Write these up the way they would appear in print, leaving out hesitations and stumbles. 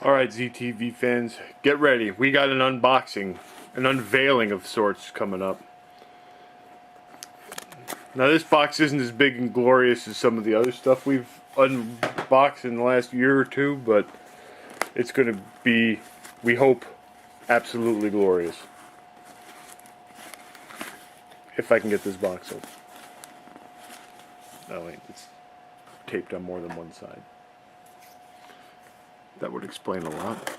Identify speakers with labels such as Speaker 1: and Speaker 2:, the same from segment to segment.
Speaker 1: Alright, ZTV fans, get ready. We got an unboxing, an unveiling of sorts coming up. Now this box isn't as big and glorious as some of the other stuff we've unboxed in the last year or two, but it's going to be, we hope, absolutely glorious. If I can get this box open. Oh wait, it's taped on more than one side. That would explain a lot.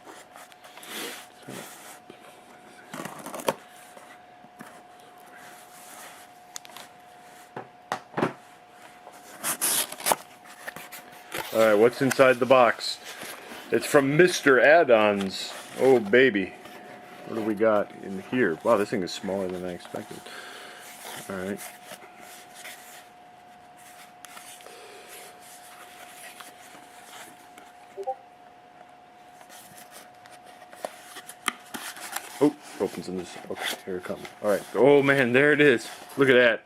Speaker 1: Alright, what's inside the box? It's from MISTer Add-ons. Oh baby. What do we got in here? Wow, this thing is smaller than I expected. Alright. Oh, opens in this. Okay, here it comes. Alright. Oh man, there it is. Look at that.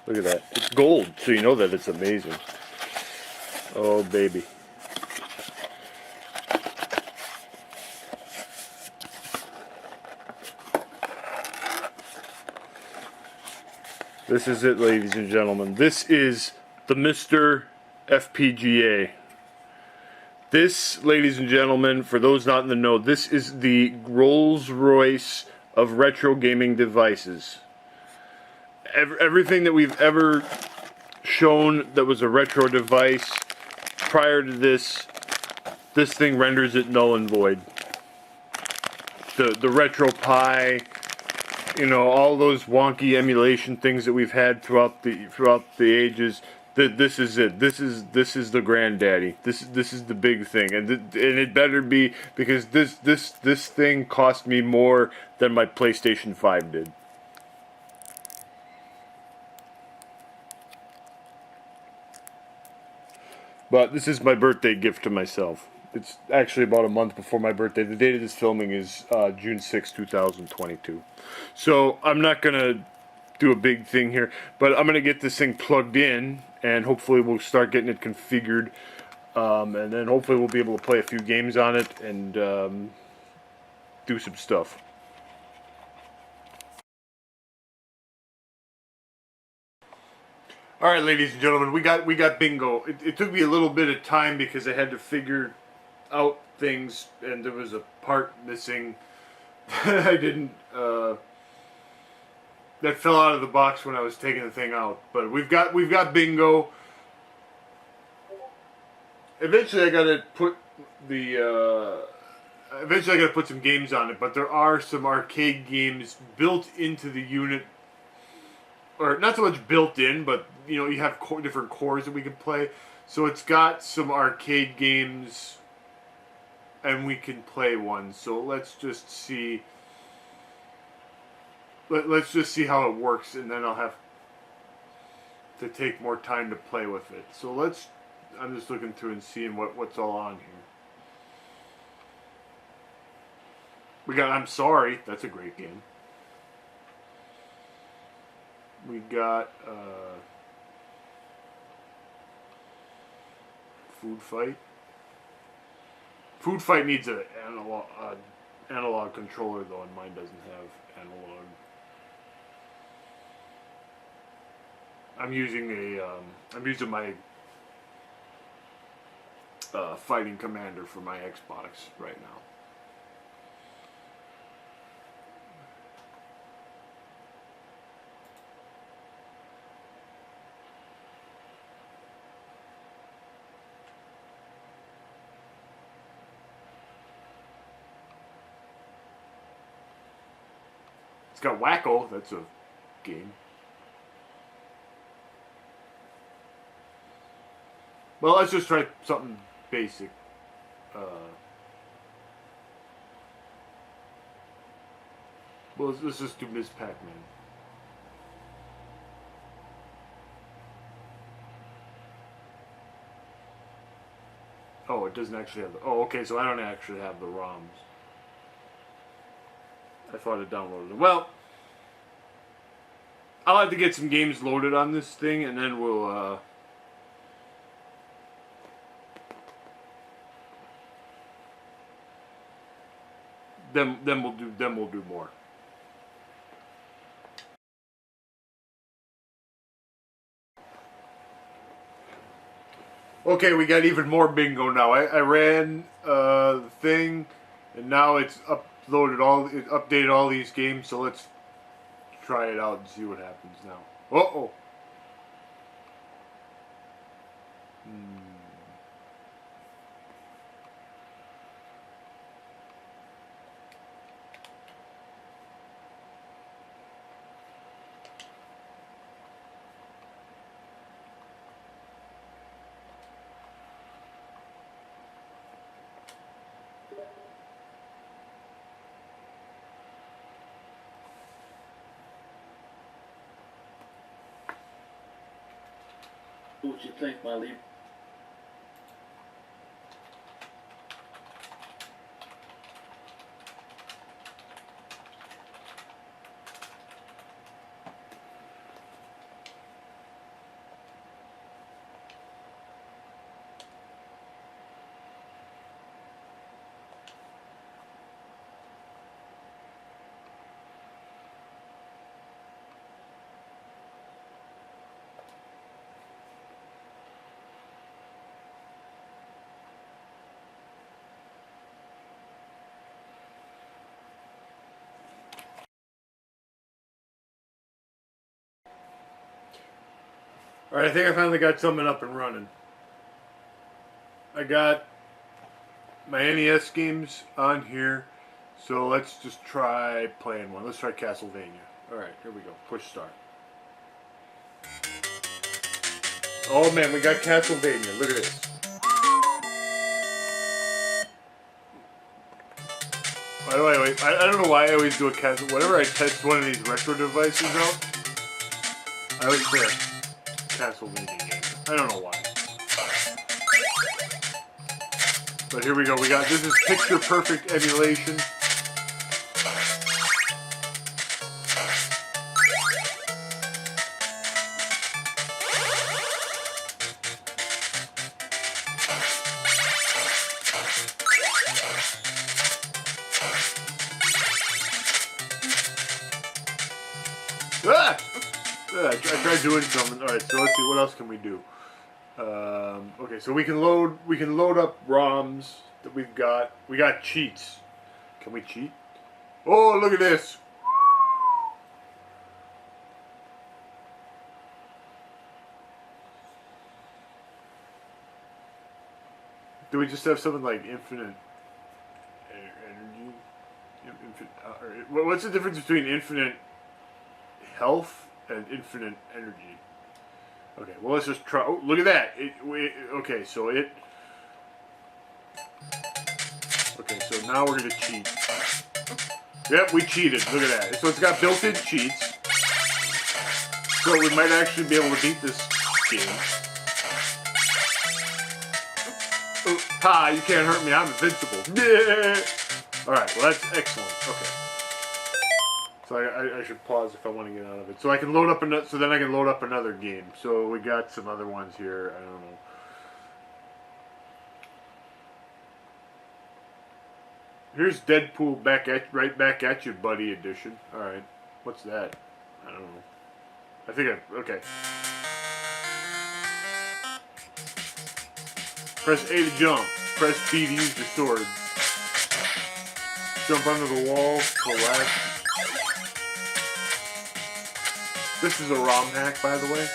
Speaker 1: Look at that. It's gold, so you know that it's amazing. Oh baby. This is it, ladies and gentlemen. This is the MISTer FPGA. This, ladies and gentlemen, for those not in the know, this is the Rolls-Royce of retro gaming devices. Everything that we've ever shown that was a retro device prior to this thing renders it null and void. The Retro Pi, you know, all those wonky emulation things that we've had throughout the ages. This is it. This is the granddaddy. This is the big thing, and it better be, because this thing cost me more than my PlayStation 5 did. But this is my birthday gift to myself. It's actually about a month before my birthday. The date of this filming is June 6, 2022. So I'm not going to do a big thing here, but I'm going to get this thing plugged in, and hopefully we'll start getting it configured. And then hopefully we'll be able to play a few games on it and do some stuff. Alright, ladies and gentlemen, we got bingo. It took me a little bit of time because I had to figure out things, and there was a part missing that I didn't, that fell out of the box when I was taking the thing out. But we've got bingo. Eventually I gotta put some games on it, but there are some arcade games built into the unit. Or not so much built in, but you know, you have different cores that we can play. So it's got some arcade games, and we can play one. So let's just see. Let's just see how it works, and then I'll have to take more time to play with it. So let's. I'm just looking through and seeing what's all on here. We got I'm Sorry. That's a great game. We got Food Fight. Food Fight needs an analog controller though, and mine doesn't have analog. I'm using my Fighting Commander for my Xbox right now. It's got Wacko, that's a game. Well, let's just try something basic. Well, let's just do Ms. Pac-Man. Oh, it doesn't actually have the... Oh, okay, so I don't actually have the ROMs. I thought it downloaded it. Well, I'll have to get some games loaded on this thing, and then we'll then we'll do more. Okay, we got even more bingo now. I ran the thing, and now it's updated all these games. So let's try it out and see what happens now. Uh-oh.
Speaker 2: What you think, my leader?
Speaker 1: Alright, I think I finally got something up and running. I got my NES games on here, so let's just try playing one. Let's try Castlevania. Alright, here we go. Push start. Oh man, we got Castlevania. Look at this. By the way, I don't know why I always do a Castle. Whenever I test one of these retro devices out, I always play a Castlevania game. I don't know why. But here we go. This is picture perfect emulation. Ah! I tried doing something. All right, so let's see what else can we do. Okay, so we can load up ROMs that we've got. We got cheats. Can we cheat? Oh, look at this. Do we just have something like infinite energy? What's the difference between infinite health and infinite energy? Okay, well let's just try. Oh, look at that. Okay, so now we're gonna cheat. Yep, we cheated. Look at that. So it's got built-in cheats. So we might actually be able to beat this game. Oh, ha! You can't hurt me. I'm invincible. Yeah. All right. Well, that's excellent. Okay. So I should pause if I want to get out of it. So I can load up another. So then I can load up another game. So we got some other ones here. I don't know. Here's Deadpool right back at you, buddy edition. All right. What's that? I don't know. I think okay. Press A to jump. Press B to use your sword. Jump under the wall. Collect. This is a ROM hack, by the way.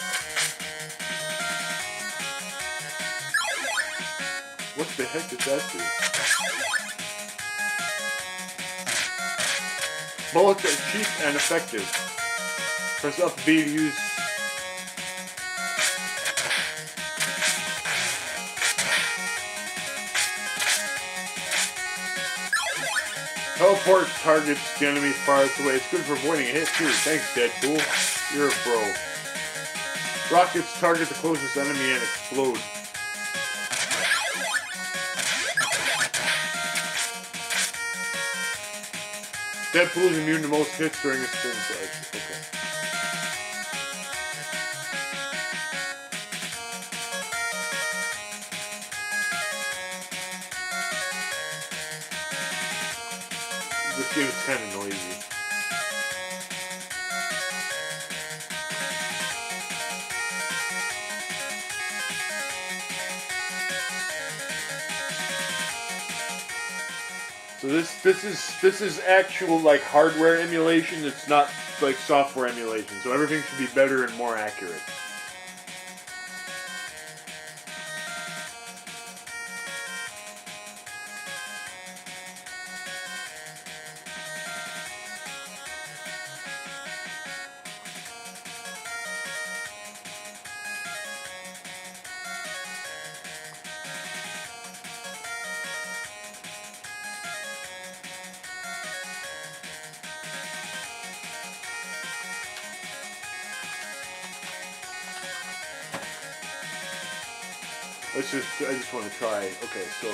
Speaker 1: What the heck did that do? Bullets are cheap and effective. Press up B to use. Teleport targets the enemy farthest away. It's good for avoiding a hit too. Thanks, Deadpool. You're a pro. Rockets target the closest enemy and explode. Deadpool is immune to most hits during his spin slice. Okay. it was kind of noisy. So this is actual like hardware emulation. It's not like software emulation. So everything should be better and more accurate. I just want to try. Okay, so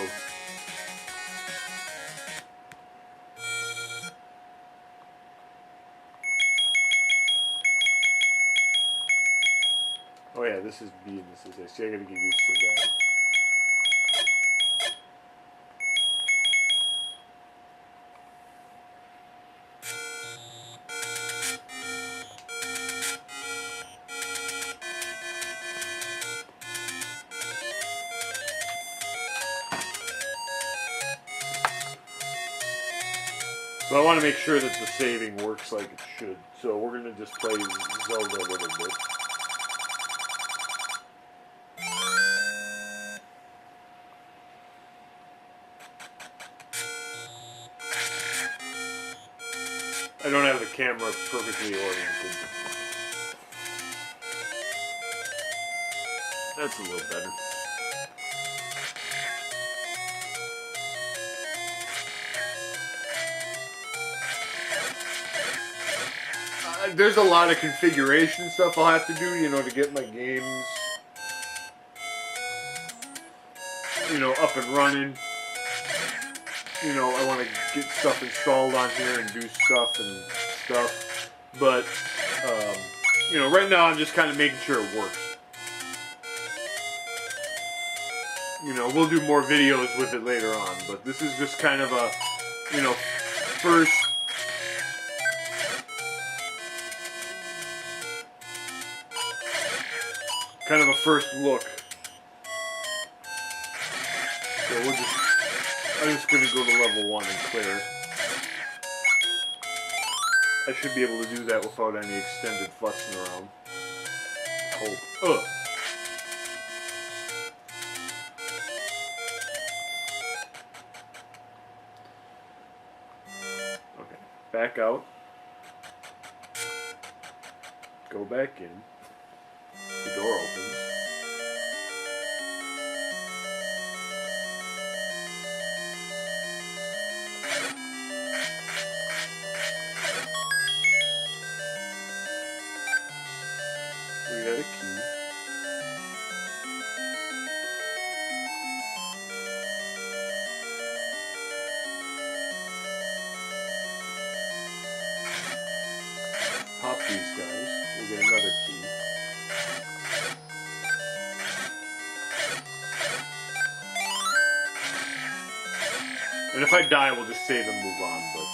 Speaker 1: oh yeah, this is B and this is A. See, I gotta get used to that. So I want to make sure that the saving works like it should. So we're gonna just play Zelda a little bit. I don't have the camera perfectly oriented. That's a little better. There's a lot of configuration stuff I'll have to do, you know, to get my games, you know, up and running. You know, I want to get stuff installed on here and do stuff. But, you know, right now I'm just kind of making sure it works. You know, we'll do more videos with it later on, but this is just kind of a, you know, first look. So I'm just going to go to level 1 and clear. I should be able to do that without any extended futzing around. Hope. Ugh. Okay. Back out. Go back in. The door opens. We got a key. Pop these guys. We'll get another key. And if I die, we'll just save and move on, but...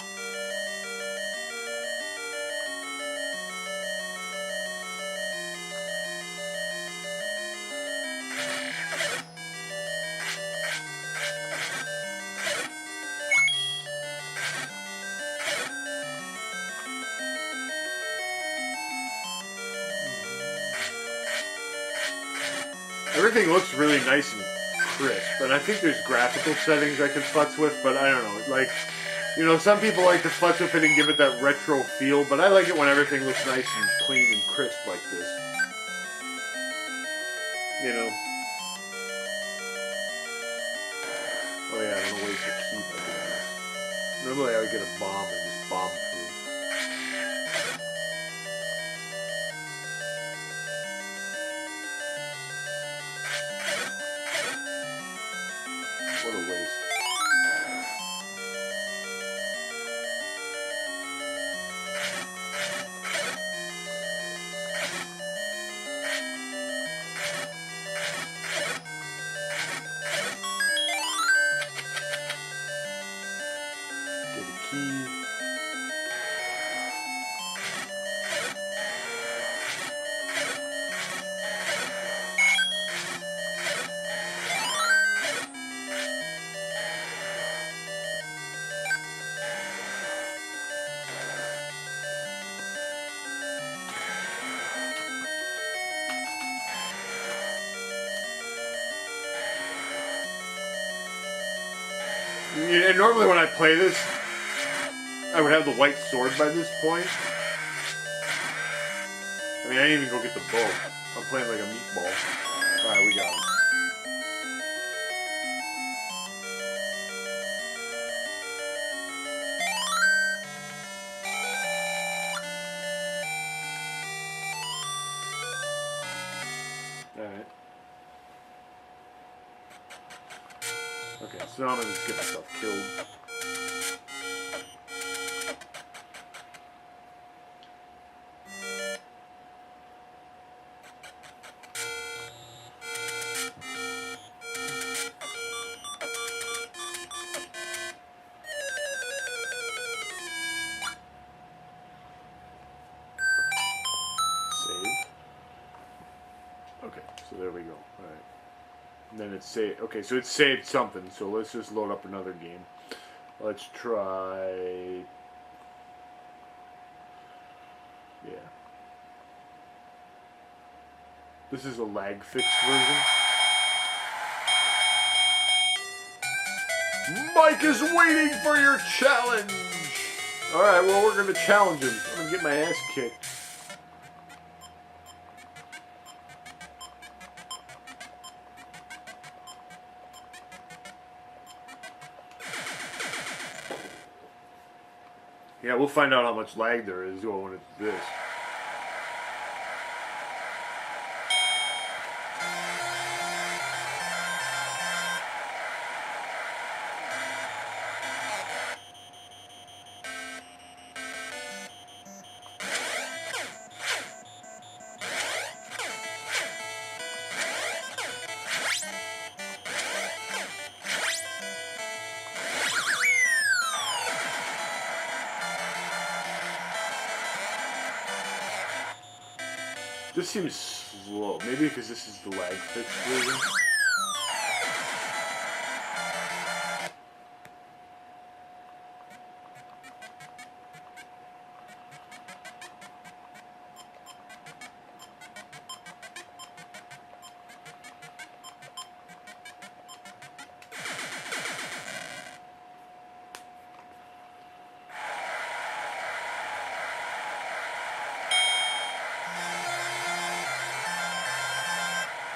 Speaker 1: Everything looks really nice and crisp, and I think there's graphical settings I could futz with, but I don't know, like, you know, some people like to futz with it and give it that retro feel, but I like it when everything looks nice and clean and crisp like this. You know? Oh yeah, I don't know ways to keep it. Normally I would get a bomb and just bomb through. What a waste. Get a key. And normally when I play this, I would have the white sword by this point. I mean, I didn't even go get the bow. I'm playing like a meatball. Alright, we got him. Alright. Okay, so now I'm gonna just get myself killed. Save. Okay, so there we go. Alright. And then it's saved. Okay, so it's saved something. So let's just load up another game. Let's try. Yeah. This is a lag fixed version. Mike is waiting for your challenge. Alright, well, we're going to challenge him. I'm going to get my ass kicked. Yeah, we'll find out how much lag there is when it's this. This seems slow. Maybe because this is the lag fixed version.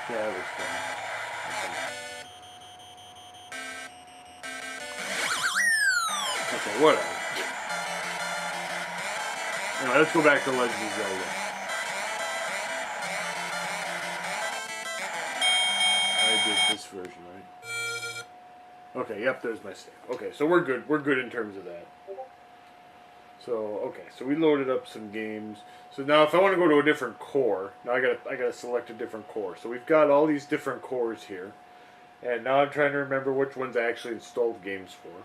Speaker 1: Yeah, that looks fun. Okay, whatever. Anyway, let's go back to Legend of Zelda. I did this version, right? Okay, yep, there's my save. Okay, so we're good. We're good in terms of that. So, okay, so we loaded up some games. So now if I want to go to a different core, now I gotta select a different core. So we've got all these different cores here. And now I'm trying to remember which ones I actually installed games for.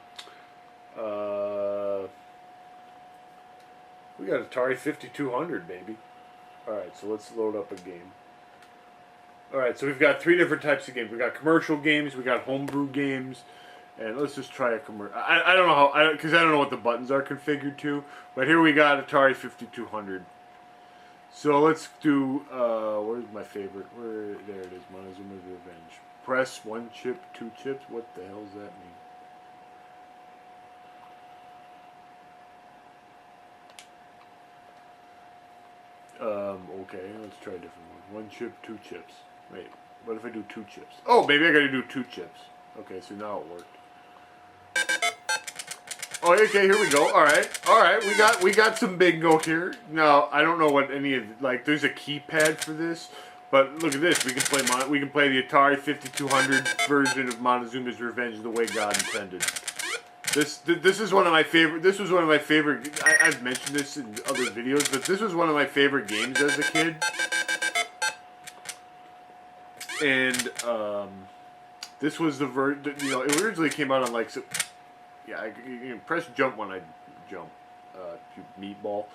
Speaker 1: We got Atari 5200, baby. Alright, so let's load up a game. Alright, so we've got 3 different types of games. We got commercial games, we got homebrew games, and let's just try a commercial. I don't know how, because I don't know what the buttons are configured to, but here we got Atari 5200. So let's do, where's my favorite? There it is, Montezuma's Revenge. Press 1 chip, 2 chips. What the hell does that mean? Okay, let's try a different one. 1 chip, 2 chips. Wait, what if I do 2 chips? Oh, maybe I gotta do 2 chips. Okay, so now it worked. Oh, okay, here we go. All right, we got some bingo here. Now I don't know what any of there's a keypad for this, but look at this. We can play the Atari 5200 version of Montezuma's Revenge the way God intended. This is one of my favorite. This was one of my favorite. I've mentioned this in other videos, but this was one of my favorite games as a kid. And this was the it originally came out on yeah, you can press jump when I jump, you meatball.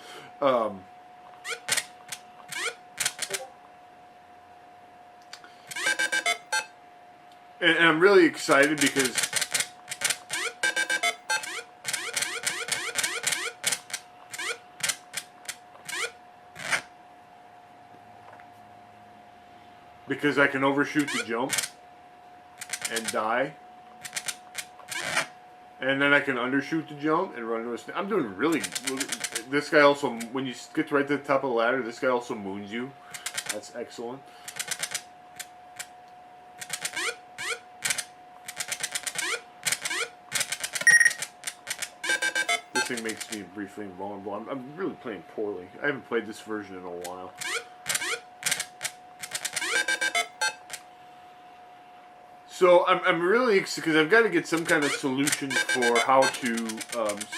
Speaker 1: And I'm really excited because I can overshoot the jump and die. And then I can undershoot the jump and run into a snake. I'm doing really... This guy also, when you get right to the top of the ladder, this guy also moons you. That's excellent. This thing makes me briefly invulnerable. I'm really playing poorly. I haven't played this version in a while. So I'm really excited because I've got to get some kind of solution for how to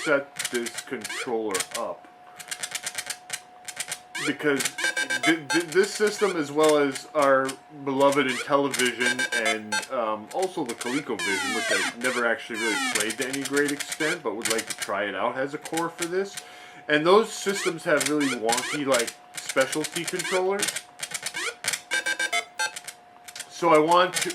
Speaker 1: set this controller up. Because this system, as well as our beloved Intellivision and also the ColecoVision, which I've never actually really played to any great extent, but would like to try it out, has a core for this. And those systems have really wonky, like, specialty controllers. So I want to...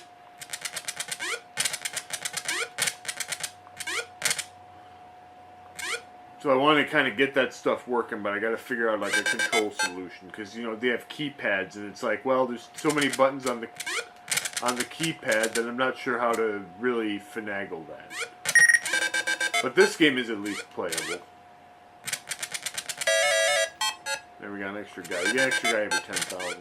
Speaker 1: So I want to kind of get that stuff working, but I got to figure out like a control solution because, you know, they have keypads and it's like, well, there's so many buttons on the keypad that I'm not sure how to really finagle that. But this game is at least playable. There we got an extra guy. You get an extra guy every 10,000.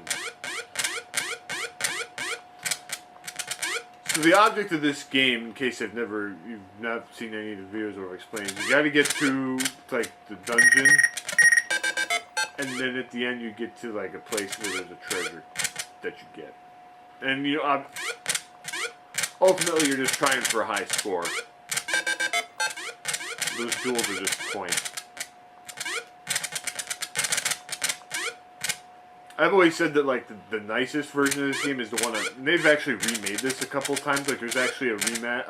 Speaker 1: So the object of this game, in case you've not seen any of the videos where I've explained, you got to get to like the dungeon, and then at the end you get to like a place where there's a treasure that you get, and you know, ultimately you're just trying for a high score. Those duels are just points. I've always said that like the nicest version of this game is the one on, and they've actually remade this a couple of times. Like there's actually a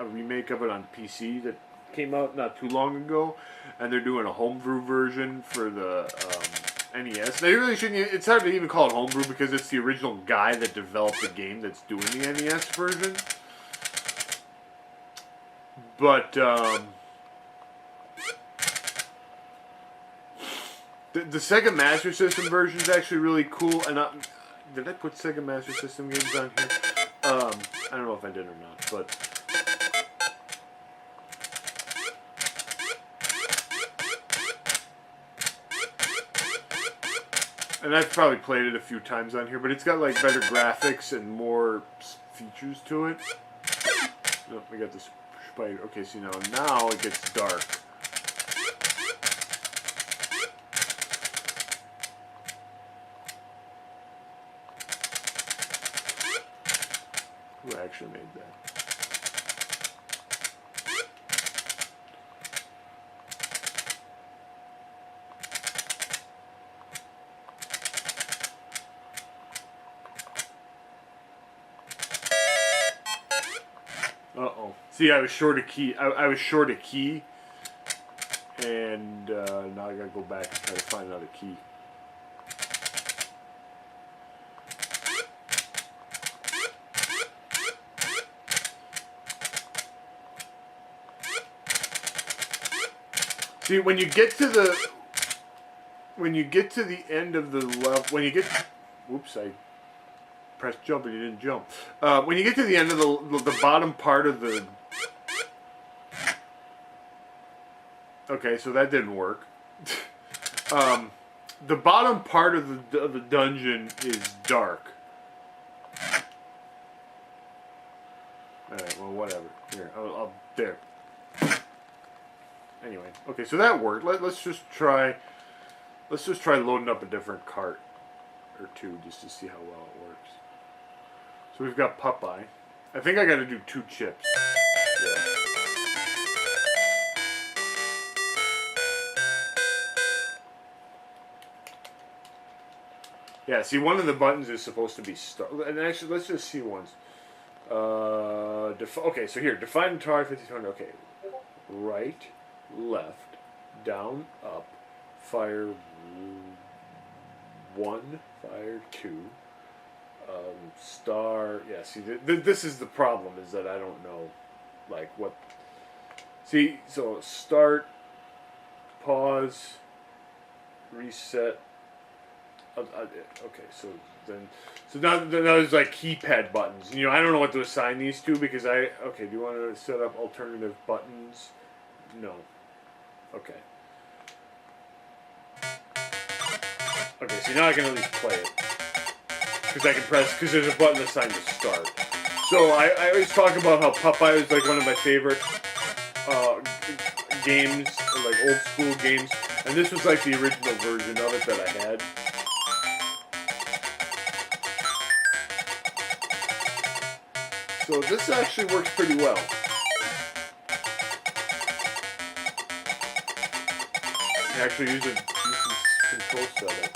Speaker 1: remake of it on PC that came out not too long ago, and they're doing a homebrew version for the NES. They really shouldn't. It's hard to even call it homebrew because it's the original guy that developed the game that's doing the NES version. But the Sega Master System version is actually really cool. And did I put Sega Master System games on here? I don't know if I did or not, but and I've probably played it a few times on here. But it's got like better graphics and more features to it. Oh, we got this spider. Okay, see now it gets dark. Who actually made that? Uh-oh. See, I was short a key. I was short a key. And now I gotta go back and try to find another key. See, when you get to the end of the level, whoops, I pressed jump and you didn't jump. When you get to the end of the bottom part of the, okay, so that didn't work. The bottom part of the dungeon is dark. All right, well, whatever. Here, I'll there. Anyway, okay, so that worked. Let's just try loading up a different cart or two just to see how well it works. So we've got Popeye. I think I got to do 2 chips. Yeah. Yeah. See, one of the buttons is supposed to be start. And actually, let's just see once. Okay, so here, define target 5020. Okay, right. Left, down, up, fire 1, fire 2, star, yeah, see, this is the problem, is that I don't know, like, what, see, so start, pause, reset, okay, so now there's, like, keypad buttons, you know, I don't know what to assign these to, because okay, do you want to set up alternative buttons? No. Okay. Okay, so now I can at least play it. Because I can press, because there's a button assigned to start. So I always talk about how Popeye is like one of my favorite games, or like old school games. And this was like the original version of it that I had. So this actually works pretty well. I actually use this control setup.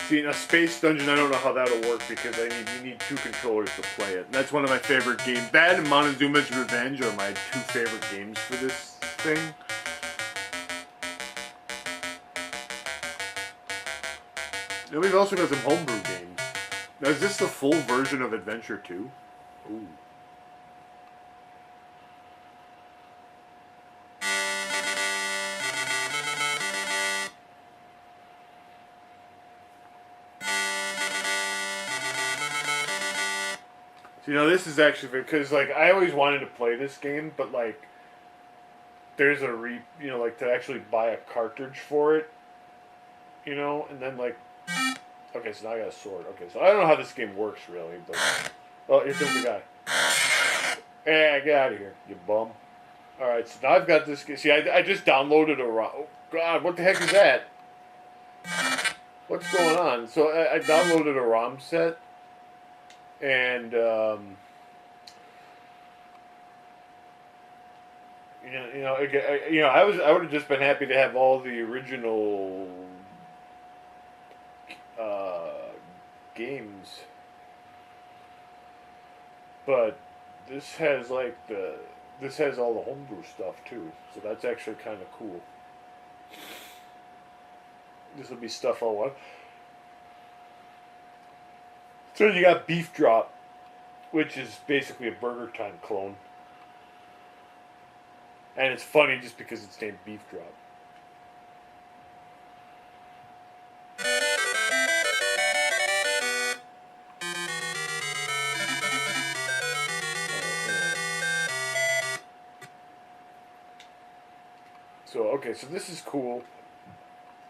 Speaker 1: See, in a Space Dungeon, I don't know how that'll work because you need two controllers to play it. And that's one of my favorite games. That and Montezuma's Revenge are my two favorite games for this thing. And we've also got some homebrew games. Now, is this the full version of Adventure 2? Ooh. So, you know, this is actually because, like, I always wanted to play this game, but, like, there's a like, to actually buy a cartridge for it, you know, and then, like, okay, so now I got a sword. Okay, so I don't know how this game works, really, but, well, here comes the guy. Hey, get out of here, you bum. Alright, so now I've got this, see, I just downloaded a ROM. Oh, God, what the heck is that? What's going on? So, I downloaded a ROM set, and, I would have just been happy to have all the original games, but this has all the homebrew stuff too, so that's actually kind of cool. This will be stuff I'll want. So you got Beef Drop, which is basically a Burger Time clone. And it's funny just because it's named Beef Drop. So, okay, so this is cool.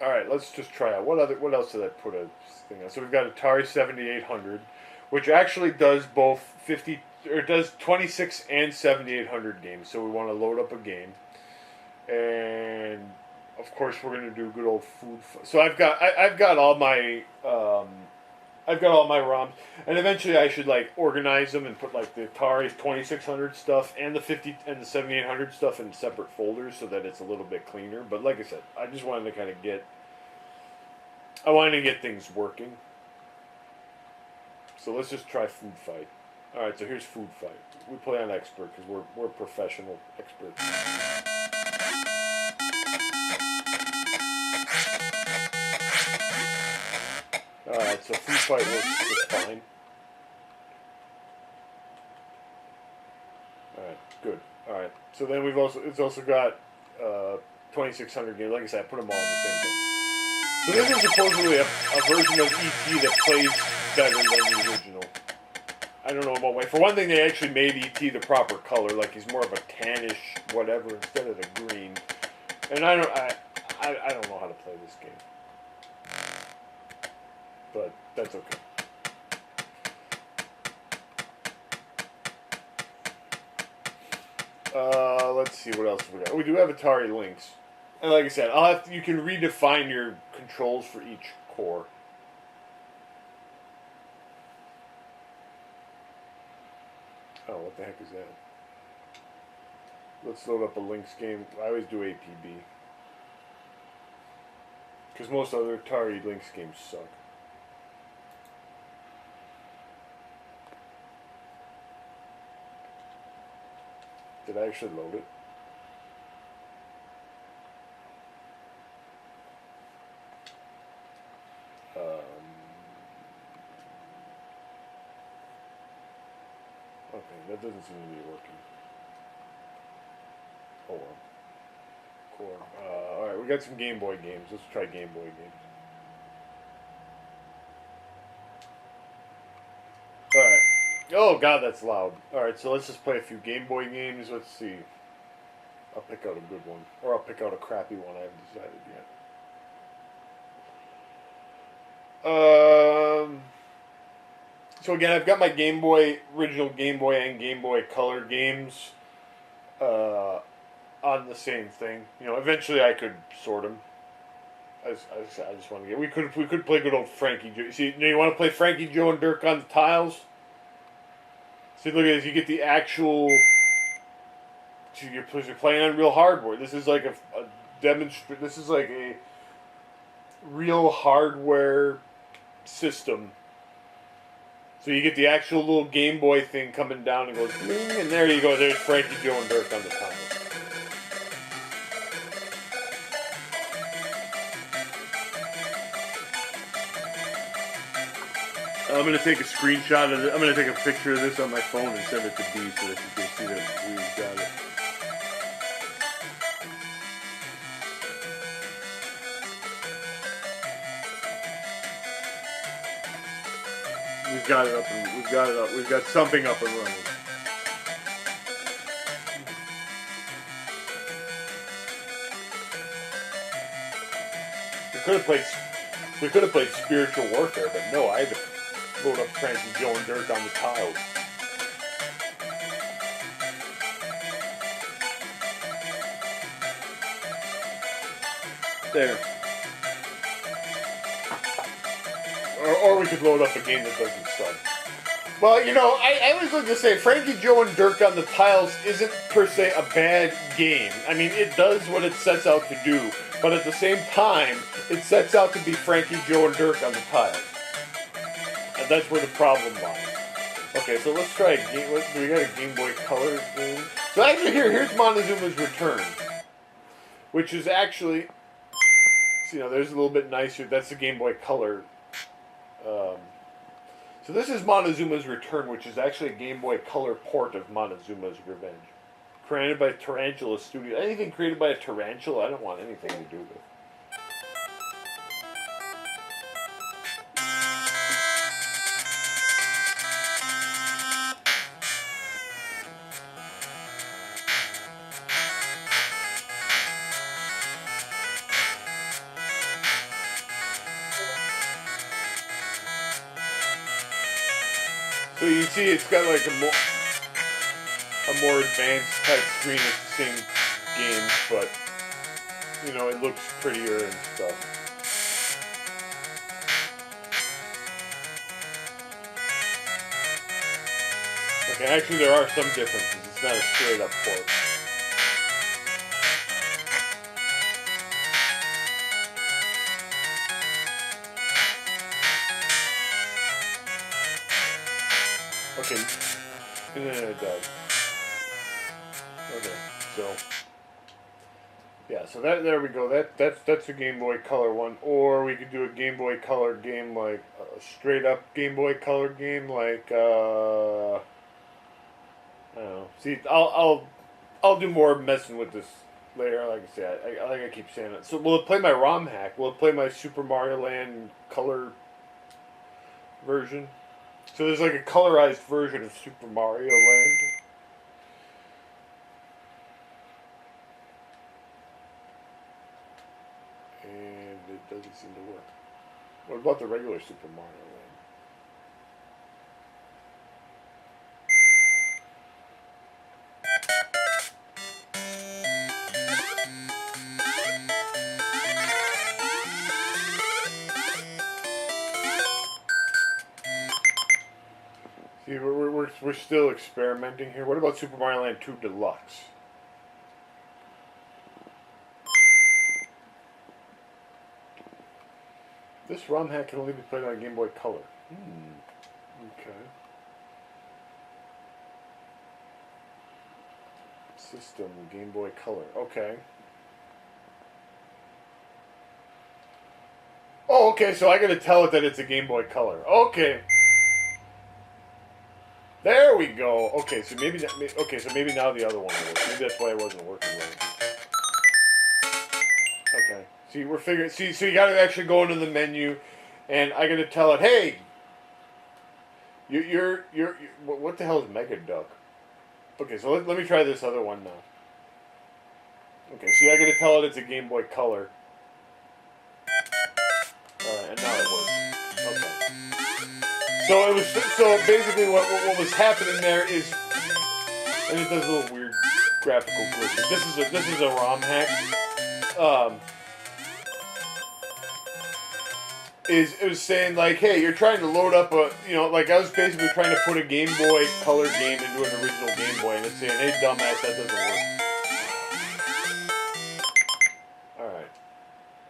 Speaker 1: Alright, let's just try out. What else did I put a thing on? So we've got Atari 7800, which actually does both 26 and 7800 games. So we want to load up a game. And of course we're going to do good old food. So I've got all my ROMs, and eventually I should like organize them and put like the Atari 2600 stuff and the 7800 stuff in separate folders so that it's a little bit cleaner. But like I said, I just wanted to kind of get things working. So let's just try Food Fight. All right, so here's Food Fight. We play on expert because we're professional experts. Alright, so Food Fight works just fine. Alright, good. Alright, so then it's also got 2600 games. Like I said, I put them all in the same thing. So this is supposedly a version of E.T. that plays better than the original. I don't know about way. For one thing, they actually made E.T. the proper color, like he's more of a tannish whatever instead of the green. And I don't know how to play this game. But that's okay. Let's see what else we got. We do have Atari Lynx, and like I said, you can redefine your controls for each core. Oh, what the heck is that? Let's load up a Lynx game. I always do APB because most other Atari Lynx games suck. Did I actually load it? Okay, that doesn't seem to be working. Oh well. cord. Alright, we got some Game Boy games. Let's try Game Boy games. Alright. Oh god, that's loud. Alright, so let's just play a few Game Boy games. Let's see. I'll pick out a good one. Or I'll pick out a crappy one. I haven't decided yet. So again, I've got my Game Boy, original Game Boy and Game Boy Color games on the same thing. You know, eventually I could sort them. I just want to get. We could play good old Frankie Joe. See, you want to play Frankie Joe and Dirk on the tiles? See, look at this. You get the actual. You're playing on real hardware. This is like a demonstration. This is like a real hardware system. So you get the actual little Game Boy thing coming down and goes, bling, and there you go. There's Frankie Joe and Dirk on the tiles. I'm going to take a screenshot of it. I'm going to take a picture of this on my phone and send it to B so that you can see that we've got it. We've got it up and we've got it up. We've got something up and running. We could have played Spiritual Warfare, but no, I had to load up Frankie Joe and Dirk on the tiles. There. Or we could load up a game that doesn't suck. Well, you know, I always like to say Frankie Joe and Dirk on the tiles isn't per se a bad game. I mean, it does what it sets out to do, but at the same time, it sets out to be Frankie Joe and Dirk on the tiles. And that's where the problem lies. Okay, so let's try a game. We got a Game Boy Color game. So actually, here's Montezuma's Return, which is actually, so, you know, there's a little bit nicer. That's the Game Boy Color. So this is Montezuma's Return, which is actually a Game Boy Color port of Montezuma's Revenge. Created by Tarantula Studio. Anything created by a tarantula, I don't want anything to do with. So you see it's got like a more advanced type screen. It's the same game, but you know, it looks prettier and stuff. Okay, actually there are some differences. It's not a straight up port. Okay, and then it does. Okay, so yeah, so there we go. That's a Game Boy Color one, or we could do a Game Boy Color game like a straight up Game Boy Color game like I don't know. See, I'll do more messing with this later. Like I said, I keep saying it. So will it play my ROM hack? Will it play my Super Mario Land Color version? So there's like a colorized version of Super Mario Land. And it doesn't seem to work. What about the regular Super Mario Land? See, we're still experimenting here. What about Super Mario Land 2 Deluxe? This ROM hack can only be played on Game Boy Color. Okay. System, Game Boy Color. Okay. Oh, okay, so I gotta tell it that it's a Game Boy Color. Okay. There we go. Okay, so maybe now the other one works. Maybe that's why it wasn't working right. Okay. See, we're figuring. See, so you got to actually go into the menu, and I got to tell it, hey, you're what the hell is Mega Duck? Okay, so let me try this other one now. Okay, see, I got to tell it it's a Game Boy Color. All right, and now it works. Okay. So it was. So basically, what was happening there is, and it does a little weird graphical glitches. This is a ROM hack. It was saying like, hey, you're trying to load up a, like I was basically trying to put a Game Boy Color game into an original Game Boy, and it's saying, hey, dumbass, that doesn't work. All right.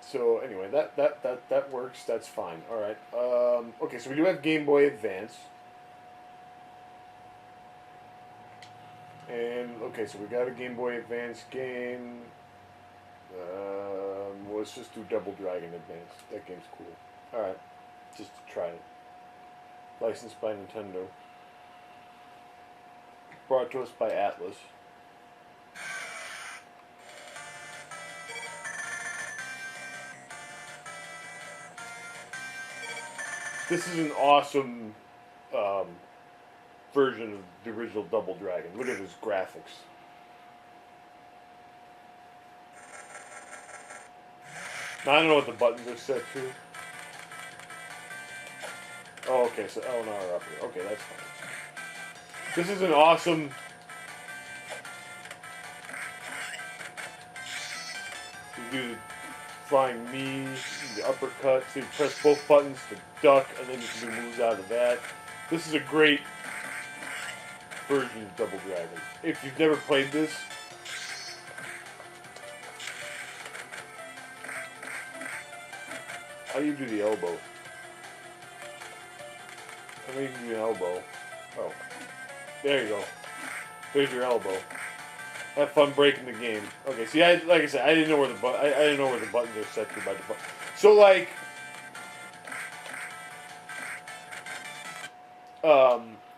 Speaker 1: So anyway, that works. That's fine. All right. Okay, so we do have Game Boy Advance. And okay, so we got a Game Boy Advance game. Let's just do Double Dragon Advance. That game's cool. Alright, just to try it. Licensed by Nintendo. Brought to us by Atlas. This is an awesome version of the original Double Dragon. Look at his graphics. Now, I don't know what the buttons are set to. Oh, okay, so L and R are up here. Okay, that's fine. This is an awesome... You do the flying knee, the uppercut, so you press both buttons to duck, and then you can do moves out of that. This is a great version of Double Dragon. If you've never played this, how do you do the elbow? I mean, you can do an elbow. Oh. There you go. There's your elbow. Have fun breaking the game. Okay, see, like I said, I didn't know where the I didn't know where the buttons are set to by default. So like,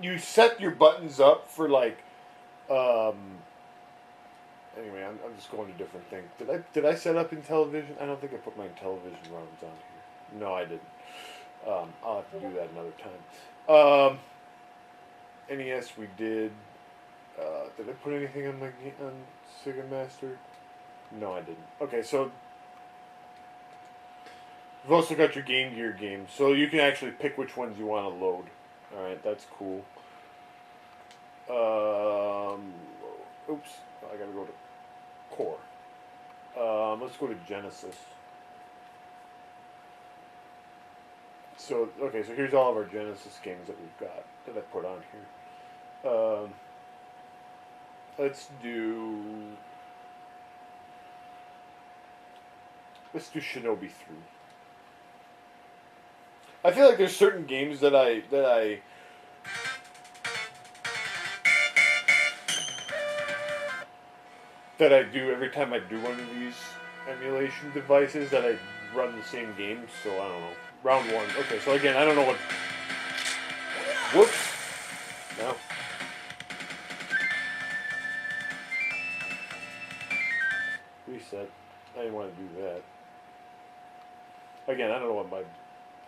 Speaker 1: you set your buttons up for like, anyway, I'm just going to different things. Did I set up in television? I don't think I put my television runs on here. No, I didn't. I'll have to do that another time. NES we did. Did I put anything on Sega Master? No, I didn't. Okay, so you've also got your Game Gear games, so you can actually pick which ones you want to load. All right, that's cool. Oops, I gotta go to Core. Let's go to Genesis. So okay, so here's all of our Genesis games that we've got that I put on here. Let's do Shinobi 3. I feel like there's certain games that I do every time I do one of these emulation devices that I run the same game, so I don't know. Round 1. Okay, so again, I don't know what... Whoops! No. Reset. I didn't want to do that. Again, I don't know what my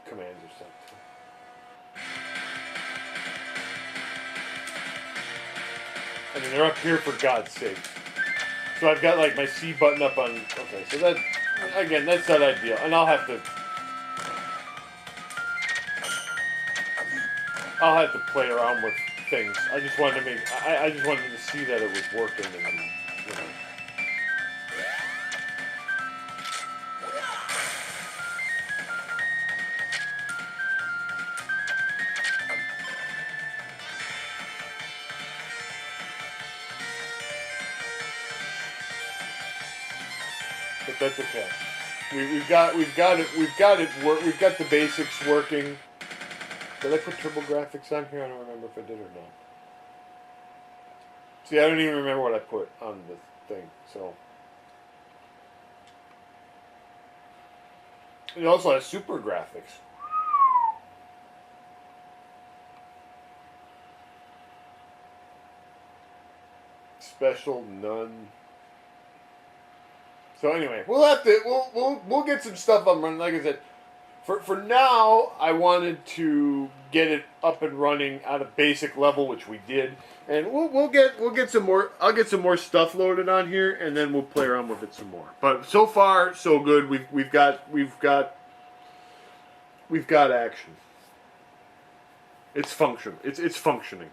Speaker 1: commands are set to. I mean, they're up here for God's sake. So I've got like my C button up on... Okay, so that... Again, that's not ideal. And I'll have to play around with things. I just wanted to make... I just wanted to see that it was working and, you know... But that's okay. We've got the basics working. Did I put TurboGrafx on here? I don't remember if I did or not. See, I don't even remember what I put on the thing. So it also has Super Graphics. Special, none. So anyway, we'll get some stuff up running. Like I said, for now, I wanted to get it up and running at a basic level, which we did, and we'll get some more. I'll get some more stuff loaded on here, and then we'll play around with it some more. But so far, so good. We've got action. It's It's functioning.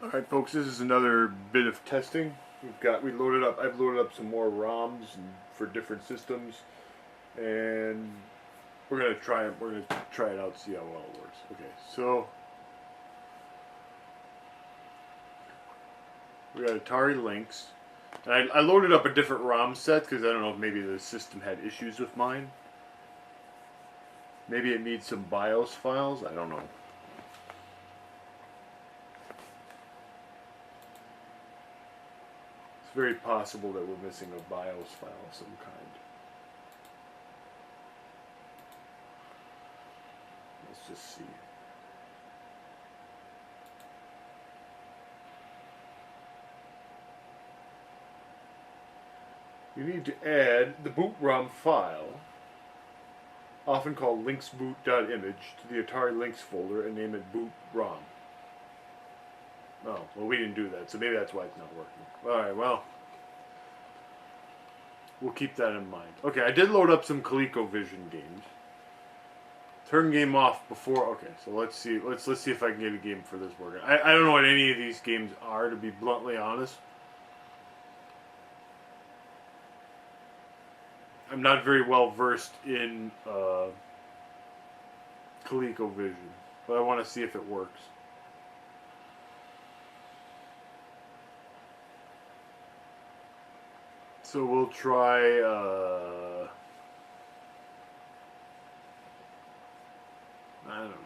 Speaker 1: All right, folks. This is another bit of testing. I've loaded up some more ROMs for different systems, and we're gonna try it out, see how well it works. Okay, so we got Atari Lynx. And I loaded up a different ROM set because I don't know if maybe the system had issues with mine. Maybe it needs some BIOS files. I don't know. It's very possible that we're missing a BIOS file of some kind. Let's just see. You need to add the boot ROM file, often called lynxboot.image, to the Atari Lynx folder and name it boot ROM. Oh, well, we didn't do that, so maybe that's why it's not working. Alright, well, we'll keep that in mind. Okay, I did load up some ColecoVision games. Turn game off before. Okay, so let's see. Let's see if I can get a game for this working. I don't know what any of these games are, to be bluntly honest. I'm not very well versed in ColecoVision, but I want to see if it works. So we'll try. I don't know.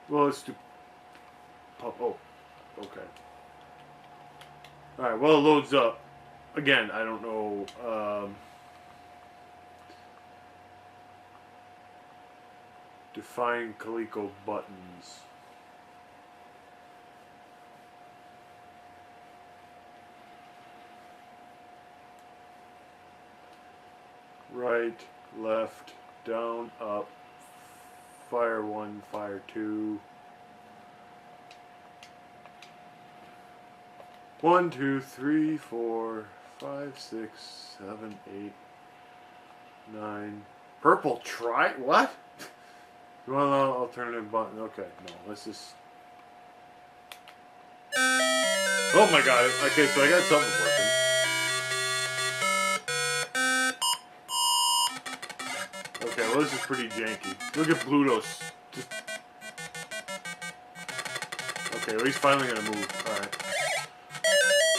Speaker 1: Well, let's do. Oh, okay. All right. Well, it loads up. Again, I don't know. Define Coleco buttons. Right, left, down, up, fire 1, fire 2. 1, 2, 3, 4, 5, 6, 7, 8, 9. Purple try what? You want an alternative button? Okay, no, let's just. Oh my god, okay, so I got something working. Okay, well this is pretty janky. Look at Bluetooth. Just... Okay, well he's finally gonna move. Alright.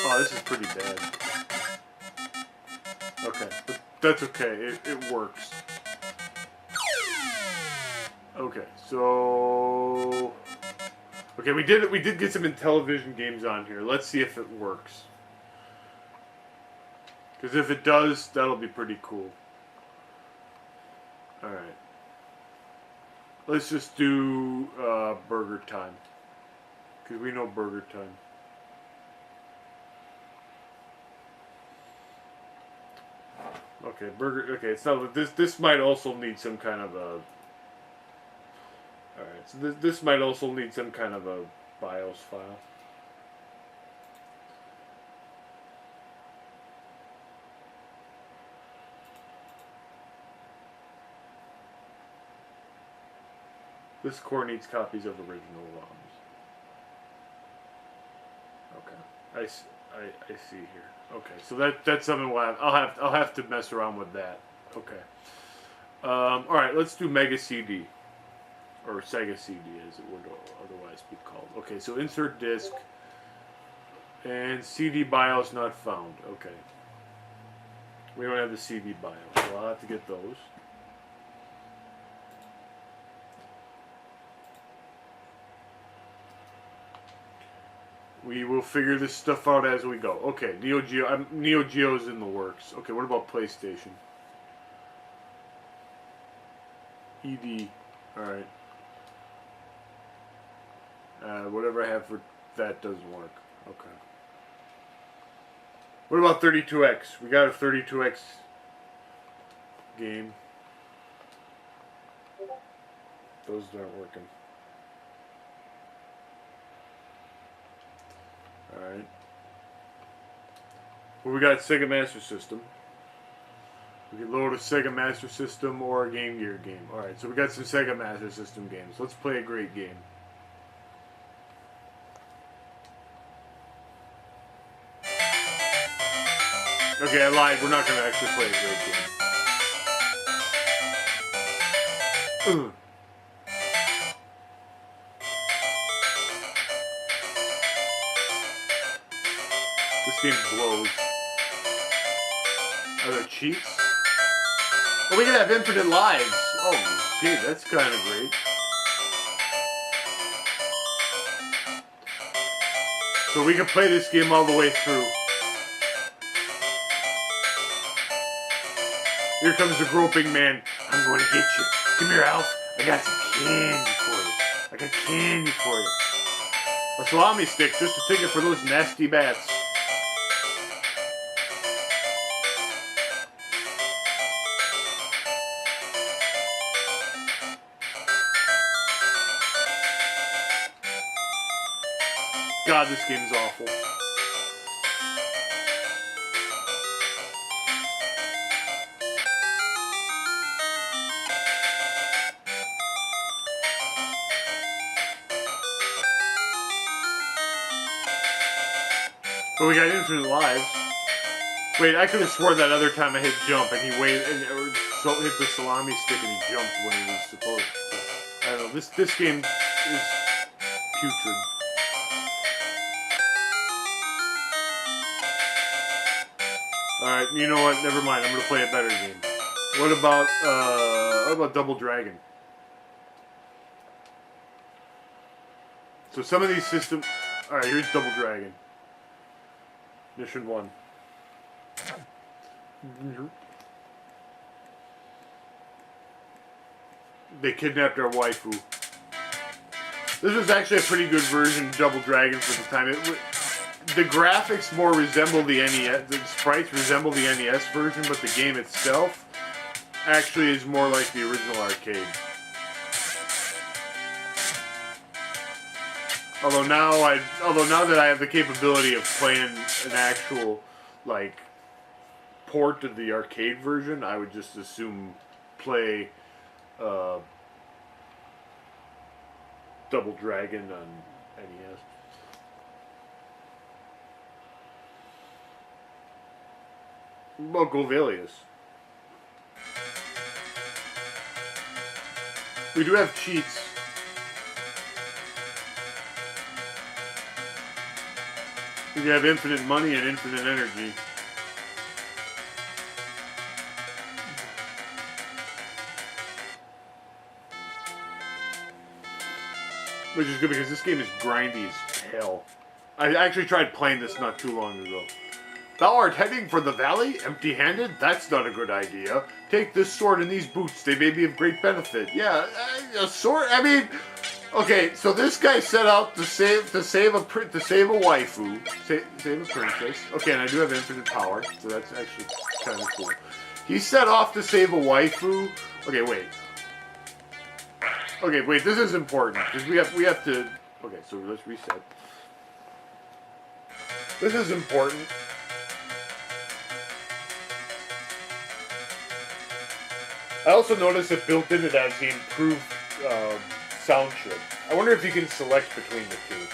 Speaker 1: Oh, this is pretty bad. Okay, but that's okay. It works. Okay, so okay, we did get some Intellivision games on here. Let's see if it works. Because if it does, that'll be pretty cool. All right. Let's just do Burger Time. Because we know Burger Time. Okay, Okay, it's not. This might also need some kind of a. Alright, so this might also need some kind of a BIOS file. This core needs copies of original ROMs. Okay, I see here. Okay, so that's something I'll have to mess around with that. Okay. All right, let's do Mega CD. Or Sega CD, as it would otherwise be called. Okay, so insert disk. And CD BIOS not found. Okay. We don't have the CD BIOS, so I'll have to get those. We will figure this stuff out as we go. Okay, Neo Geo's in the works. Okay, what about PlayStation? ED. Alright. Whatever I have for that doesn't work. Okay. What about 32X? We got a 32X game. Those aren't working. Alright. Well, we got Sega Master System. We can load a Sega Master System or a Game Gear game. Alright, so we got some Sega Master System games. Let's play a great game. Okay, I lied. We're not going to actually play a great game. This game blows. Are there cheats? Oh, we can have infinite lives. Oh, okay, that's kind of great. So we can play this game all the way through. Here comes the groping man. I'm going to get you. Come here, Alf. I got some candy for you. I got candy for you. A salami stick, just a ticket for those nasty bats. God, this game's awful. But we got infinite lives. Wait, I could have swore that other time I hit jump and he waited and hit the salami stick and he jumped when he was supposed to. I don't know. This game is putrid. Alright, you know what? Never mind. I'm gonna play a better game. What about Double Dragon? So some of these systems. Alright, here's Double Dragon. Mission 1. They kidnapped our waifu. This was actually a pretty good version of Double Dragon for the time. The graphics more resemble the NES, the sprites resemble the NES version, but the game itself actually is more like the original arcade. Although now that I have the capability of playing an actual, like, port of the arcade version, I would just assume play Double Dragon on NES. Well, Govelius. We do have cheats. We have infinite money and infinite energy. Which is good because this game is grindy as hell. I actually tried playing this not too long ago. Thou art heading for the valley, empty-handed? That's not a good idea. Take this sword and these boots, they may be of great benefit. Yeah, a sword? I mean, okay, so this guy set out to save a waifu, save a princess. Okay, and I do have infinite power, so that's actually kind of cool. He set off to save a waifu. Okay, wait. Okay, wait, this is important, because we have to... Okay, so let's reset. This is important. I also noticed that built in it has the improved sound chip. I wonder if you can select between the two.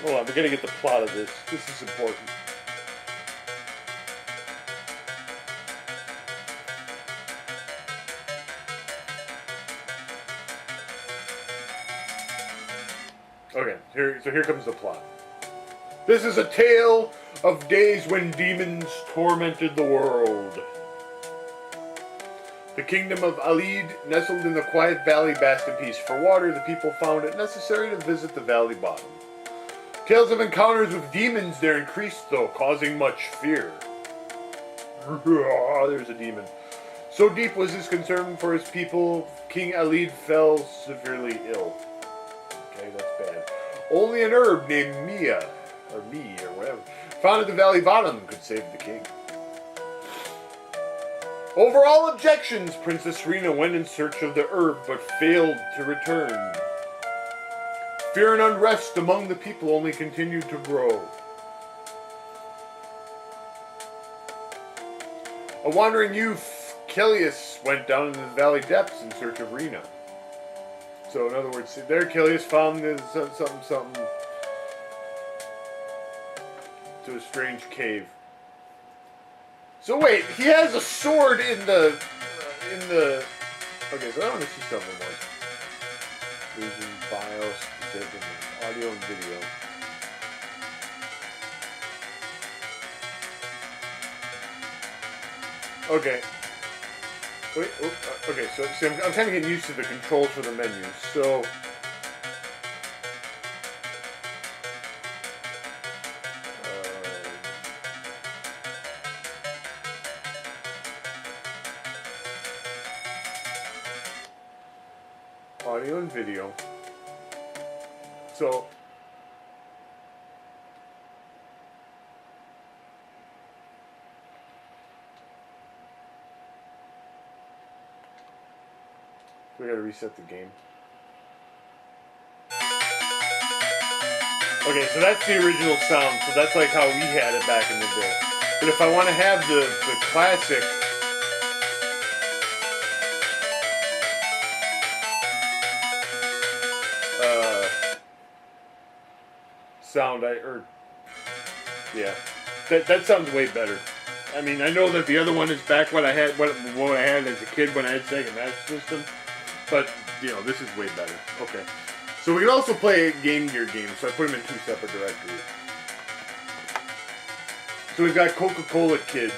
Speaker 1: Hold on, we're gonna get the plot of this. This is important. Okay, here comes the plot. This is a tale of days when demons tormented the world. The kingdom of Alid, nestled in the quiet valley, basked in peace. For water, the people found it necessary to visit the valley bottom. Tales of encounters with demons there increased, though, causing much fear. There's a demon. So deep was his concern for his people, King Alid fell severely ill. Okay, that's bad. Only an herb named Mia, or Me, or whatever, found at the valley bottom could save the king. Over all objections, Princess Rena went in search of the herb, but failed to return. Fear and unrest among the people only continued to grow. A wandering youth, Kilius, went down into the valley depths in search of Rena. So, in other words, there Kilius found something to a strange cave. So wait, he has a sword in the. Okay, so I want to see something more. Vision, BIOS, audio and video. Okay. Wait. Okay. So see, I'm kind of getting used to the controls for the menus. So. Audio and video. So. We gotta reset the game. Okay, so that's the original sound. So that's like how we had it back in the day. But if I want to have the classic. Sound, yeah, that sounds way better. I mean, I know that the other one is back what I had as a kid when I had Sega Master System, but you know, this is way better. Okay, so we can also play Game Gear games. So I put them in 2 separate directories. So we've got Coca-Cola Kid.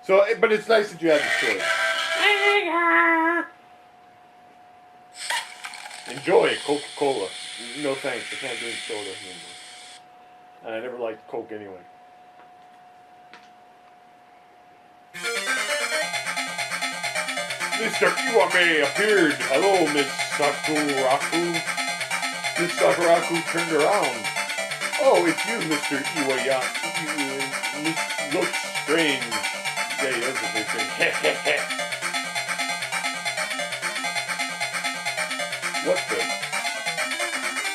Speaker 1: So, but it's nice that you have the choice. Enjoy Coca-Cola. No thanks, I can't drink soda anymore. And I never liked Coke anyway. Mr. Iwame appeared. Hello, Miss Sakuraku. Miss Sakuraku turned around. Oh, it's you, Mr. Iwaya. You look strange. Yeah, he does a big thing. What the?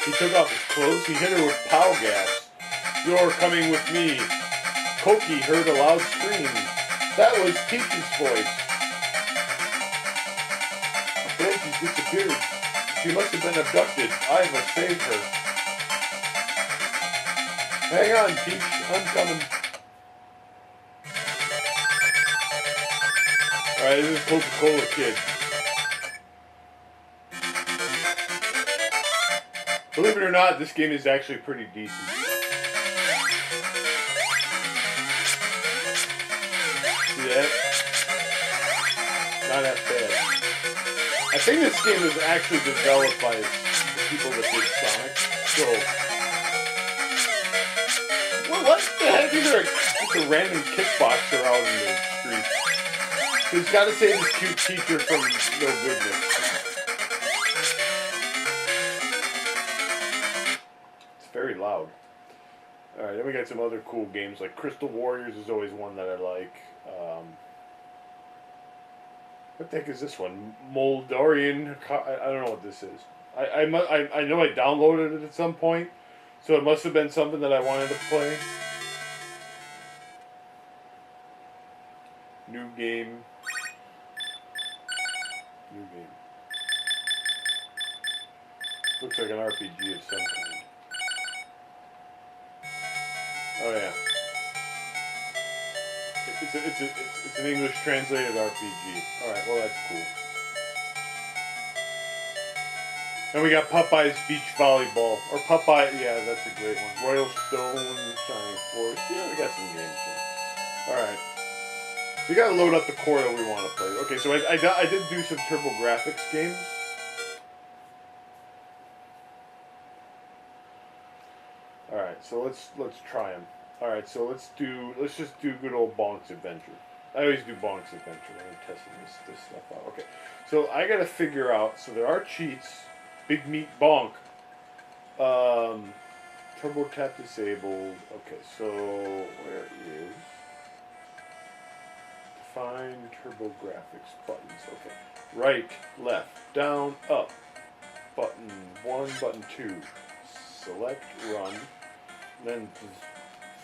Speaker 1: He took off his clothes. He hit her with pow gas. You're coming with me. Koki heard a loud scream. That was Kiki's voice. She's disappeared. She must have been abducted. I must save her. Hang on, Peach. I'm coming. Alright, this is Coca-Cola Kid. Believe it or not, this game is actually pretty decent. See that? Not that bad. I think this game was actually developed by the people that did Sonic. So, well, what the heck is there? Just a random kickboxer out in the street. He's got to save his cute teacher from no goodness. Very loud. Alright, then we got some other cool games, like Crystal Warriors is always one that I like. What the heck is this one? Moldorian, I don't know what this is. I know I downloaded it at some point, so it must have been something that I wanted to play. New game. New game. Looks like an RPG of some kind. Oh yeah. It's an English translated RPG. Alright, well that's cool. And we got Popeye's Beach Volleyball. Or Popeye, yeah, that's a great one. Royal Stone, Shining Force. Yeah, we got some games here. Alright. We gotta load up the core that we want to play. Okay, so I did do some TurboGrafx games. All right, so let's try them. All right, so let's just do good old Bonk's Adventure. I always do Bonk's Adventure when I'm testing this stuff out. Okay, so I gotta figure out. So there are cheats. Big Meat Bonk. Turbo tap disabled. Okay, so where is define TurboGrafx buttons? Okay, right, left, down, up. Button 1, button 2. Select, run. Then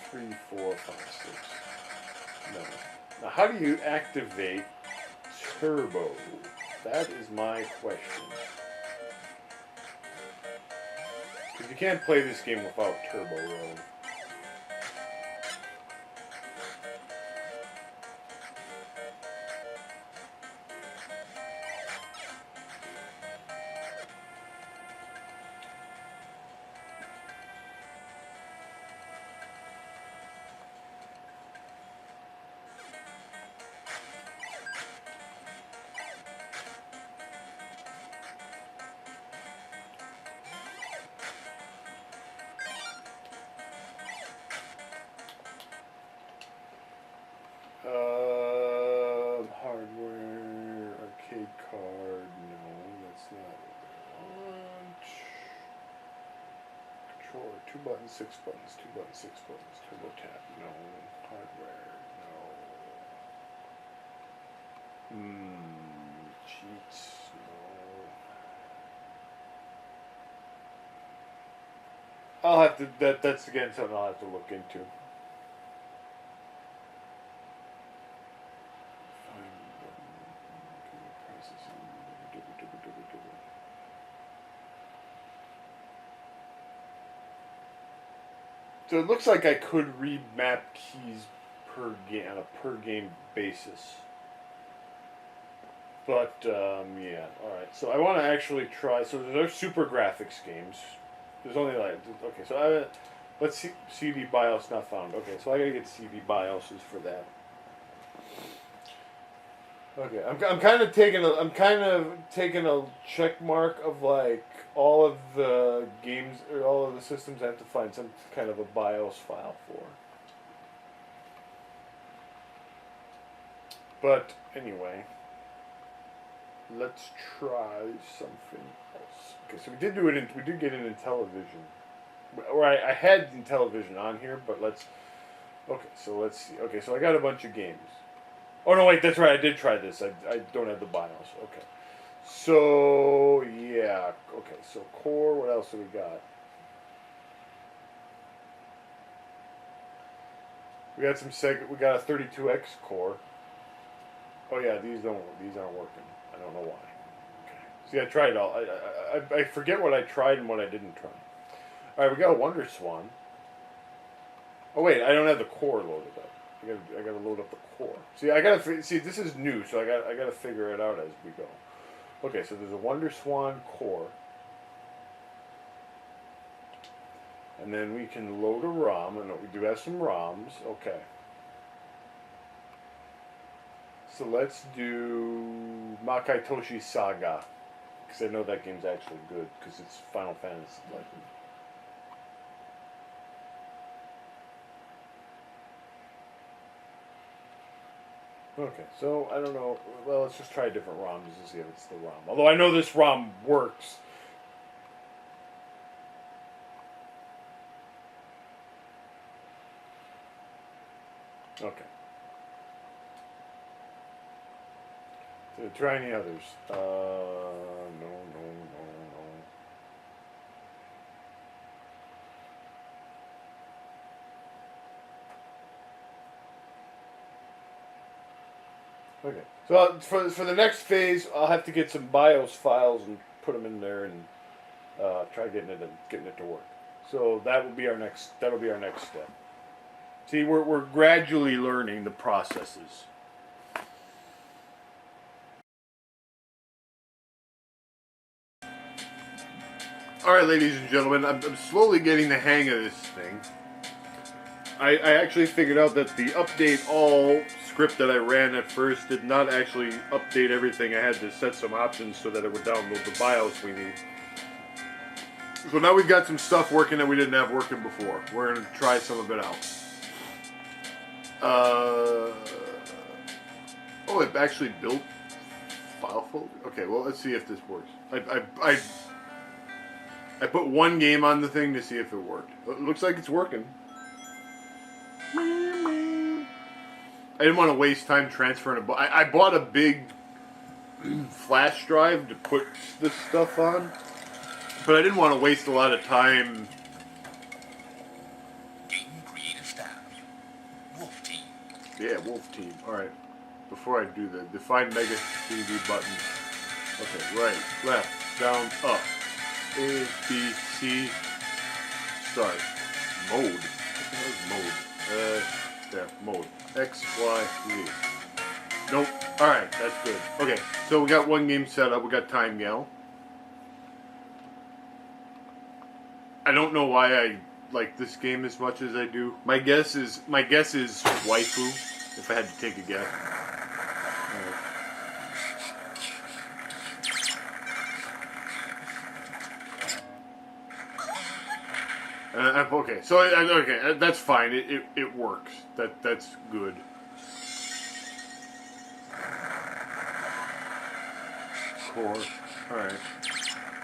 Speaker 1: 3, 4, 5, 6. No. Now, how do you activate turbo? That is my question. Because you can't play this game without turbo, really. Hardware, arcade card, no, that's not what I want. Controller, 2 buttons, 6 buttons, 2 buttons, 6 buttons, turbo tap, no. Hardware, no. Cheats, no. I'll have to, that's again something I'll have to look into. So it looks like I could remap keys per game on a per game basis. But yeah, all right. So I want to actually try. So there's SuperGrafx games. There's only like okay. So let's see. CD BIOS not found. Okay, so I gotta get CD BIOSes for that. Okay, I'm kind of taking a check mark of like all of the games or all of the systems I have to find some kind of a BIOS file for. But anyway, let's try something else. Okay, so we did get it in television. Or I had in television on here, but let's let's see. Okay, so I got a bunch of games. Oh no, wait, that's right. I did try this. I don't have the BIOS. Okay. So yeah. Okay. So core. What else do we got? We got some We got a 32X core. Oh yeah, these aren't working. I don't know why. Okay. See, I tried all. I forget what I tried and what I didn't try. All right, we got a Wonder Swan. Oh wait, I don't have the core loaded up. I gotta load up the core. See, this is new, so I gotta figure it out as we go. Okay, so there's a Wonder Swan core, and then we can load a ROM, and we do have some ROMs. Okay. So let's do Makai Toshi Saga, because I know that game's actually good, because it's Final Fantasy like. Okay, so I don't know. Well, let's just try different ROMs to see if it's the ROM. Although I know this ROM works. Okay. So try any others. No. Okay. So for the next phase, I'll have to get some BIOS files and put them in there and try getting it to work. So that'll be our next step. See, we're gradually learning the processes. All right, ladies and gentlemen, I'm slowly getting the hang of this thing. I actually figured out that the update all script that I ran at first did not actually update everything. I had to set some options so that it would download the BIOS we need. So now we've got some stuff working that we didn't have working before. We're going to try some of it out. Oh, it actually built file folder? Okay, well, let's see if this works. I put one game on the thing to see if it worked. It looks like it's working. I didn't want to waste time transferring a... I bought a big flash drive to put this stuff on, but I didn't want to waste a lot of time.
Speaker 2: Game creative staff. Wolf Team.
Speaker 1: Yeah, Wolf Team. Alright. Before I do that, define Mega TV buttons. Okay, right, left, down, up. A, B, C, start. Mode. What the hell is mode? There, mode. X, Y, Z. Nope. Alright, that's good. Okay, so we got one game set up. We got Time Gal. I don't know why I like this game as much as I do. My guess is waifu, if I had to take a guess. Okay, so okay, that's fine. It works. That's good. Core. All right,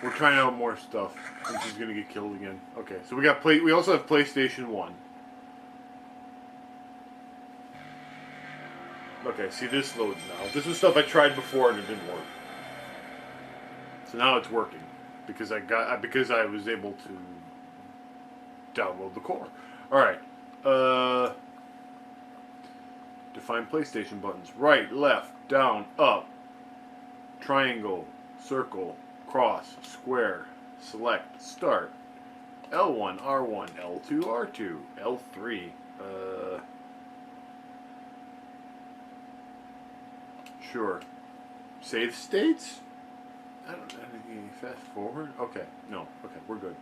Speaker 1: we're trying out more stuff. And she's gonna get killed again. Okay, so we got We also have PlayStation 1. Okay, see, this loads now. This is stuff I tried before and it didn't work. So now it's working because I was able to download the core. Alright. Define PlayStation buttons. Right, left, down, up, triangle, circle, cross, square, select, start. L1, R1, L2, R2, L3. Sure. Save states? I don't know. Fast forward? Okay. No. Okay, we're good.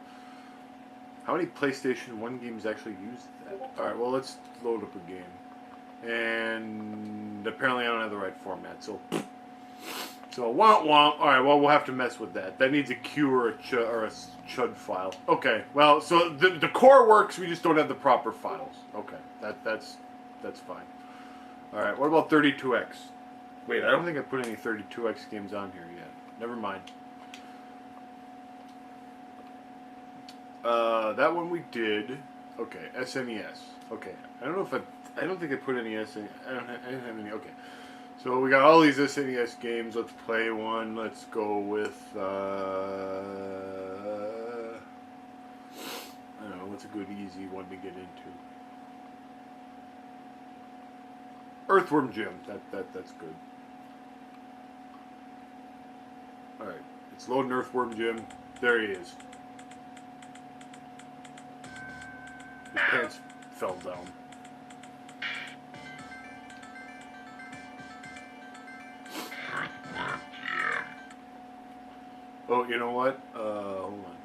Speaker 1: How many PlayStation 1 games actually use that? Alright, well, let's load up a game. And apparently I don't have the right format, so womp womp. Alright, well, we'll have to mess with that. That needs a Q or a chud file. Okay, well, so the core works, we just don't have the proper files. Okay, that's fine. Alright, what about 32X? Wait, I don't think I put any 32X games on here yet. Never mind. That one we did. Okay, SNES. Okay, I don't think I put any SNES. I didn't have any. Okay, so we got all these SNES games. Let's play one. Let's go with. I don't know. What's a good, easy one to get into? Earthworm Jim. That's good. All right, it's loading Earthworm Jim. There he is. His pants fell down. Oh, you know what? Hold on.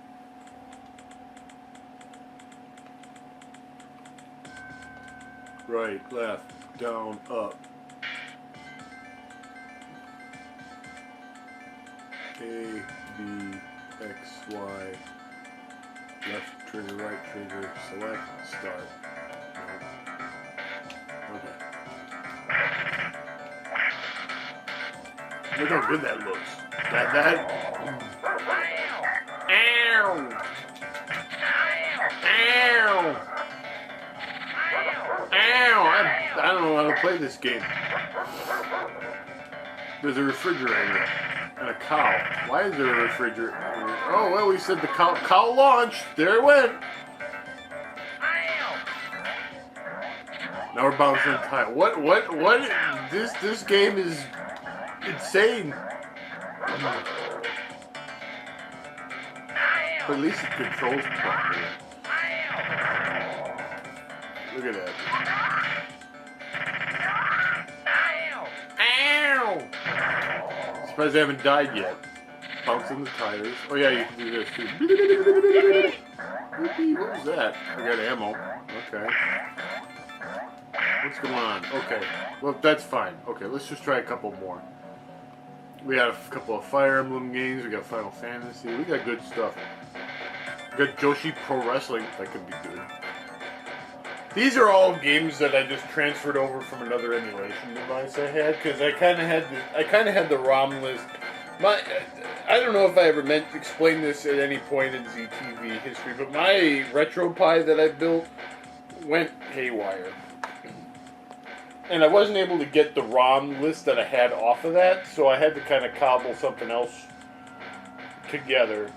Speaker 1: Right, left, down, up. A, B, X, Y. Left trigger, right trigger, select, start. Okay. Look how good that looks. That. Ow! Ow! Ow! I don't know how to play this game. There's a refrigerator. And a cow. Why is there a refrigerator? Oh, well, we said the cow launched. There it went. Now we're bouncing on time. What? This game is insane. But at least it controls properly. Look at that. Surprised I haven't died yet. Bouncing the tires. Oh yeah, you can do this too. What was that? I got ammo. Okay. What's going on? Okay. Well, that's fine. Okay, let's just try a couple more. We got a couple of Fire Emblem games. We got Final Fantasy. We got good stuff. We got Joshi Pro Wrestling. That could be good. These are all games that I just transferred over from another emulation device I had because I kind of had the ROM list. I don't know if I ever meant to explain this at any point in ZTV history, but my RetroPie that I built went haywire. And I wasn't able to get the ROM list that I had off of that, so I had to kind of cobble something else together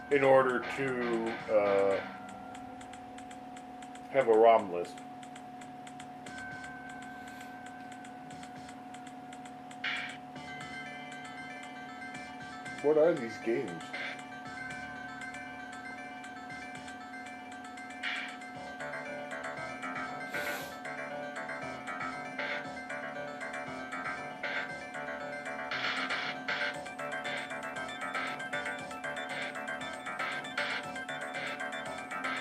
Speaker 1: in order to have a ROM list. What are these games?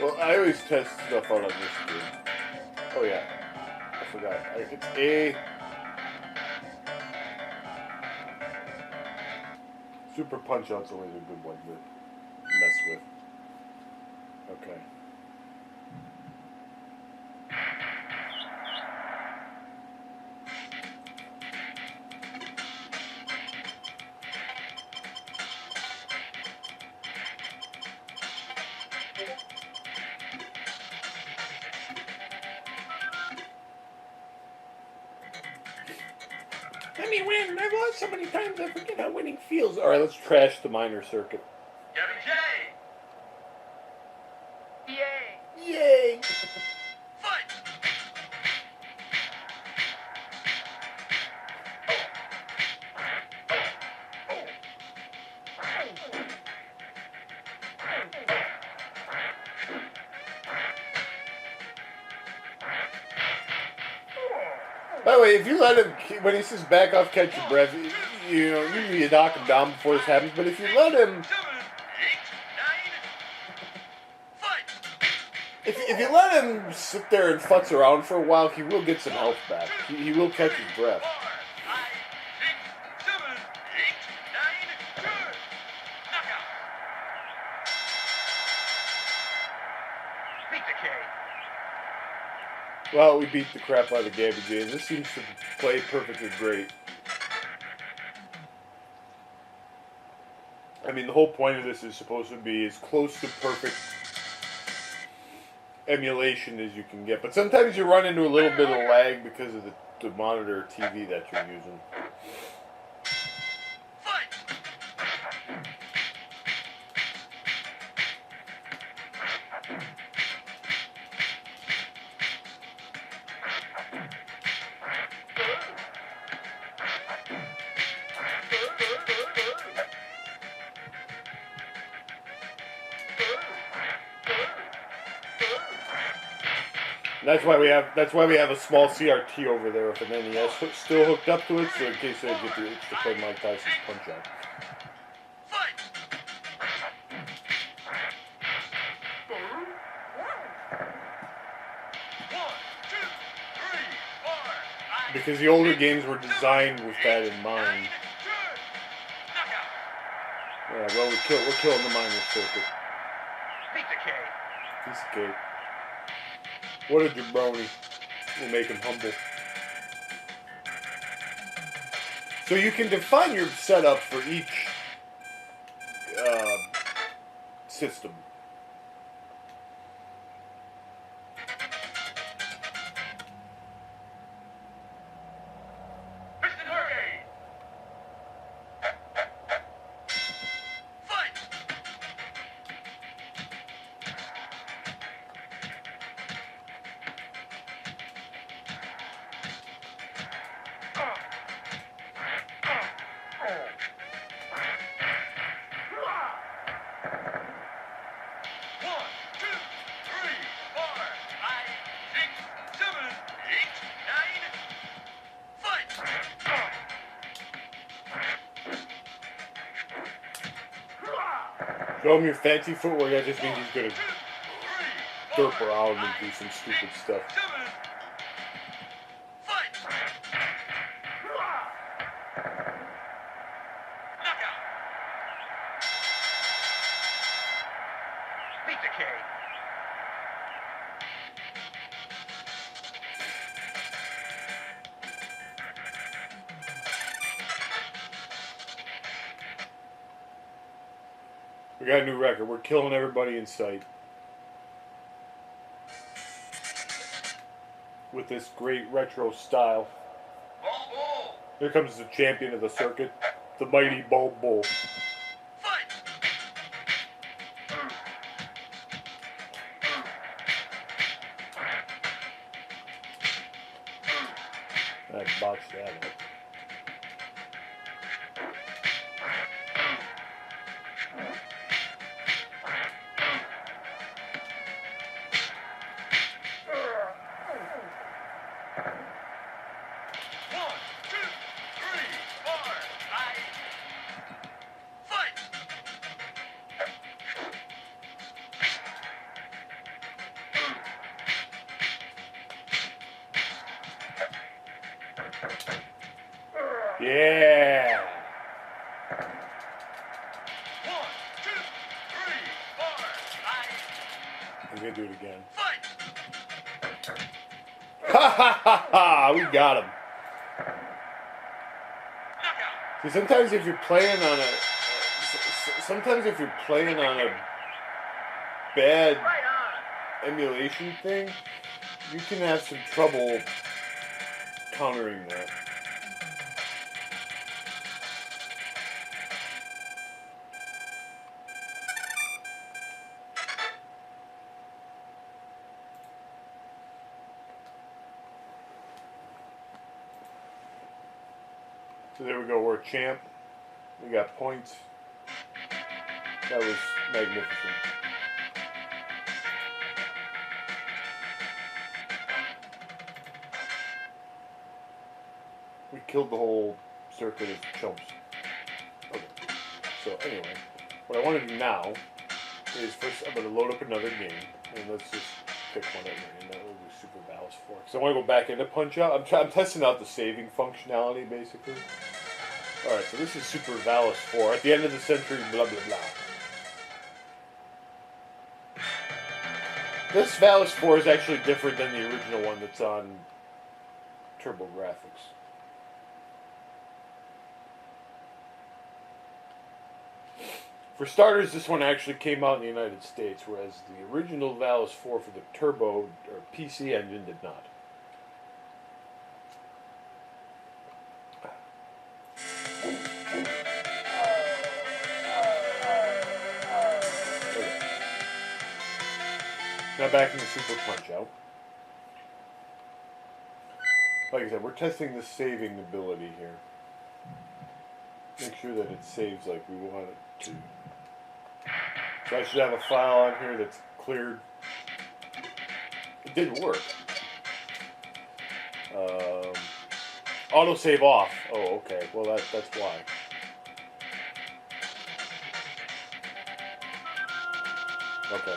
Speaker 1: Well, I always test stuff out on this game. Oh yeah, I forgot. It's A. Super Punch Out's always a good one to mess with. Okay. Let me win. I've lost so many times I forget how winning feels. Alright, let's trash the minor circuit.
Speaker 2: Yay!
Speaker 1: Yay!
Speaker 2: Fight!
Speaker 1: By the way, if you let him, when he says back off, catch your breath, you know, usually you knock him down before this happens, but if you let him,
Speaker 2: 7, 8, 9, fight!
Speaker 1: if you let him sit there and futz around for a while, he will get some health back. He will catch his breath.
Speaker 2: 4, 5, 6, 7, 8, 9, good! Knockout! Beat the K.
Speaker 1: Well, we beat the crap out of Gabby J. This seems to play perfectly great. I mean, the whole point of this is supposed to be as close to perfect emulation as you can get. But sometimes you run into a little bit of lag because of the monitor or TV that you're using.
Speaker 2: Fight!
Speaker 1: That's why we have a small CRT over there with an NES still hooked up to it, so in case they get the itch to play Mike Tyson's Punch Out.
Speaker 2: Fight! One, two, three, 4, 5,
Speaker 1: Because the older games were designed with that in
Speaker 2: 9,
Speaker 1: mind.
Speaker 2: good! Knockout!
Speaker 1: Yeah, well, we're killing the minor circuit.
Speaker 2: Beat the K.
Speaker 1: Piece of cake. What a jabroni. We'll make him humble. So you can define your setup for each system.
Speaker 2: Piston hurry! Fight! One, two, three, 4, 5, 6, 7, 8, 9, fight!
Speaker 1: Show him your fancy footwork, that just means he's gonna
Speaker 2: 2, 3,
Speaker 1: derp around and do some stupid stuff.
Speaker 2: 7, Okay.
Speaker 1: We got a new record. We're killing everybody in sight with this great retro style.
Speaker 2: Ball, ball.
Speaker 1: Here comes the champion of the circuit, the mighty Bulb Bull.
Speaker 2: Fight.
Speaker 1: I botched that up.
Speaker 2: One, two, three, four, five. Fight.
Speaker 1: Yeah!
Speaker 2: One, two, three, four, five.
Speaker 1: I'm gonna do it again.
Speaker 2: Fight.
Speaker 1: Ha ha ha ha! We got him.
Speaker 2: Knockout.
Speaker 1: See, sometimes if you're playing on a bad
Speaker 2: Right on.
Speaker 1: emulation thing, you can have some trouble countering that. So there we go, we're a champ. We got points. That was magnificent. We killed the whole circuit of chumps. Okay. So anyway, what I want to do now is first I'm going to load up another game, and let's just pick one at random. That will do Super Valus 4. Because I want to go back into Punch Out. I'm testing out the saving functionality, basically. Alright, so this is Super Valus 4. At the end of the century, blah blah blah. This Valus 4 is actually different than the original one that's on TurboGrafx. For starters, this one actually came out in the United States, whereas the original Valus 4 for the Turbo or PC engine did not. Okay. Now back in the Super Punch Out. Like I said, we're testing the saving ability here. Make sure that it saves like we want it to. So I should have a file on here that's cleared. It didn't work. Auto save off. Oh, okay. Well, that's why. Okay.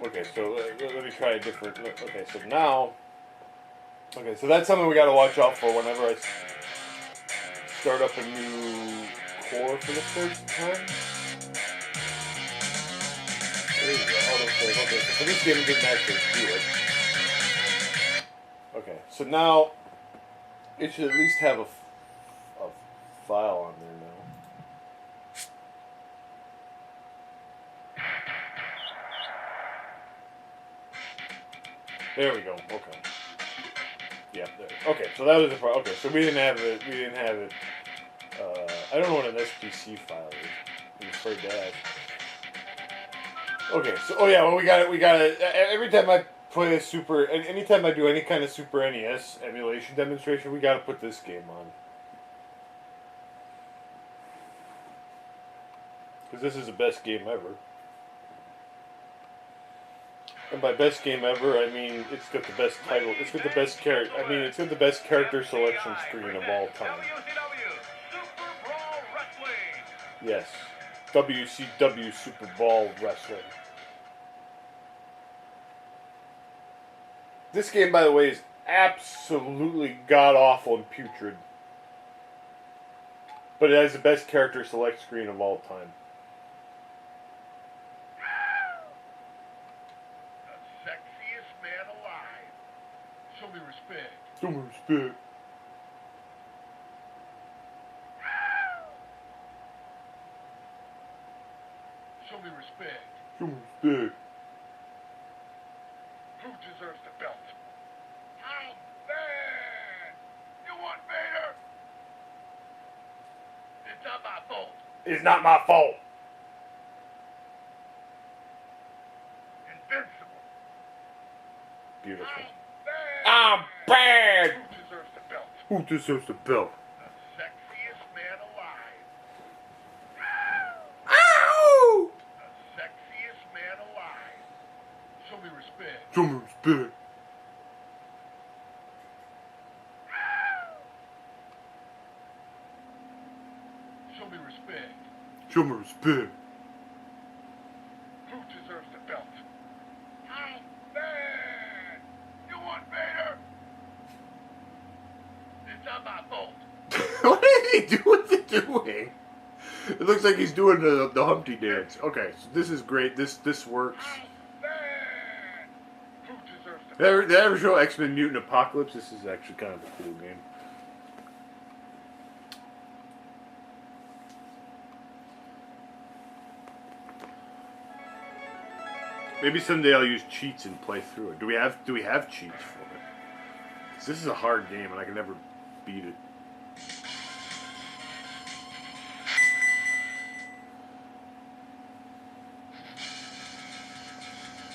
Speaker 1: Okay, so let me try a different. Okay, so now. Okay, so that's something we got to watch out for whenever I start up a new core for the first time. There you go, autosave. Okay, so for this game it didn't actually do it. Okay, so now it should at least have a file on there now. There we go. Okay. Yeah. There. Okay. So that was the part. Okay. So we didn't have it. We didn't have it. I don't know what an SPC file is. I'm afraid to ask. Okay. So yeah. Well, we got it. We got it. Every time I play a Super, anytime I do any kind of Super NES emulation demonstration, we got to put this game on. Because this is the best game ever. And by best game ever, I mean it's got the best title. It's got the best character. I mean it's got the best character selection screen of all time.
Speaker 2: WCW Super Brawl Wrestling.
Speaker 1: Yes, WCW Super Ball Wrestling. This game, by the way, is absolutely god-awful and putrid. But it has the best character select screen of all time.
Speaker 2: The sexiest man alive. Show me respect.
Speaker 1: Show me respect.
Speaker 2: Show me respect.
Speaker 1: Show me respect.
Speaker 2: Who deserves the belt? How bad? You want Vader? It's not my fault.
Speaker 1: It's not my fault.
Speaker 2: Invincible.
Speaker 1: Beautiful.
Speaker 2: How
Speaker 1: I'm bad.
Speaker 2: Who deserves the belt?
Speaker 1: Who deserves the belt?
Speaker 2: The sexiest man alive.
Speaker 1: Ow!
Speaker 2: The sexiest man alive. Show me respect.
Speaker 1: Show me respect.
Speaker 2: Show me respect.
Speaker 1: Show me respect.
Speaker 2: Who deserves the belt? How bad? You want Vader? It's not my fault.
Speaker 1: What is he doing? It looks like he's doing the Humpty dance. Okay, so this is great. This works.
Speaker 2: How bad? Who deserves the belt?
Speaker 1: Did I ever show X-Men Mutant Apocalypse? This is actually kind of a cool game. Maybe someday I'll use cheats and play through it. Do we have cheats for it? 'Cause this is a hard game and I can never beat it.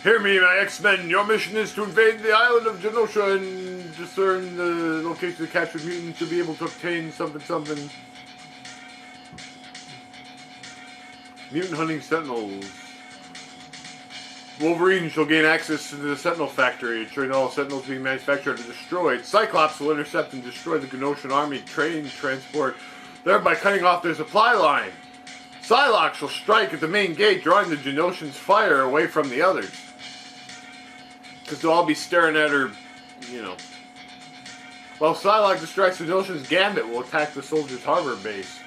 Speaker 1: Hear me, my X-Men. Your mission is to invade the island of Genosha and discern the location of the captured mutants to be able to obtain something. Mutant hunting sentinels. Wolverine shall gain access to the Sentinel factory, ensuring all sentinels being manufactured are destroyed. Cyclops will intercept and destroy the Genoshan army train transport, thereby cutting off their supply line. Psylocke shall strike at the main gate, drawing the Genoshans' fire away from the others. Because they'll all be staring at her, you know. While Psylocke distracts the Genoshans, Gambit will attack the soldiers' harbor base.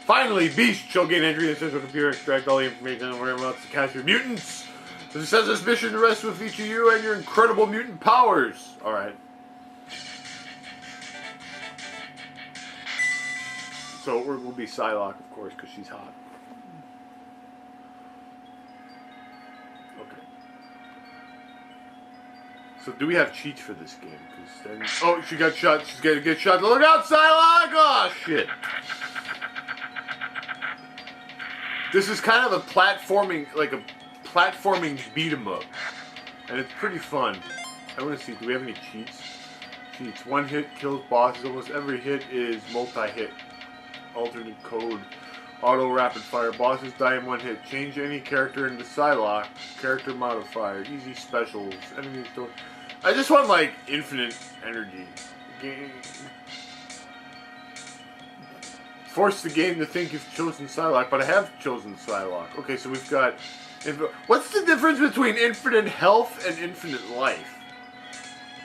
Speaker 1: Finally, Beast shall gain entry to the central computer and extract all the information on whereabouts to capture mutants. It says this mission rests with each of you and your incredible mutant powers. Alright. So we'll be Psylocke, of course, because she's hot. Okay. So do we have cheats for this game? Because then, oh, she got shot. She's gonna get shot. Look out, Psylocke! Oh shit. This is kind of a platforming, beat 'em up, and it's pretty fun. I want to see. Do we have any cheats? Cheats. One hit kills bosses. Almost every hit is multi-hit. Alternate code. Auto rapid fire. Bosses die in one hit. Change any character into Psylocke. Character modifier. Easy specials. Enemies don't. I just want like infinite energy. Game. Force the game to think you've chosen Psylocke, but I have chosen Psylocke. Okay, so we've got. What's the difference between infinite health and infinite life?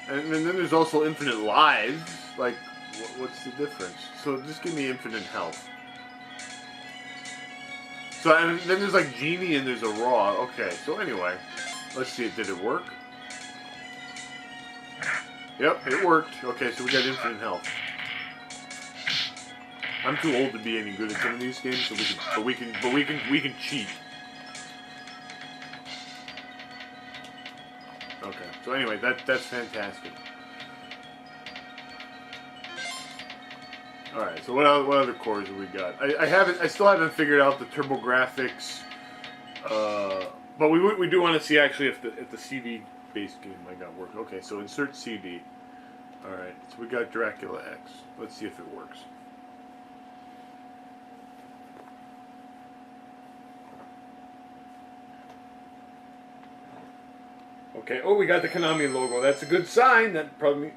Speaker 1: And then there's also infinite lives. Like, what's the difference? So just give me infinite health. So and then there's like Genie and there's a Raw. Okay, so anyway, let's see. Did it work? Yep, it worked. Okay, so we got infinite health. I'm too old to be any good at some of these games, so we can cheat. Okay, so anyway, that's fantastic. All right, so what other cores have we got? I still haven't figured out the TurboGrafx, but we do want to see actually if the CD based game I got work. Okay, so insert CD. All right, so we got Dracula X. Let's see if it works. Okay, oh, we got the Konami logo. That's a good sign. That probably...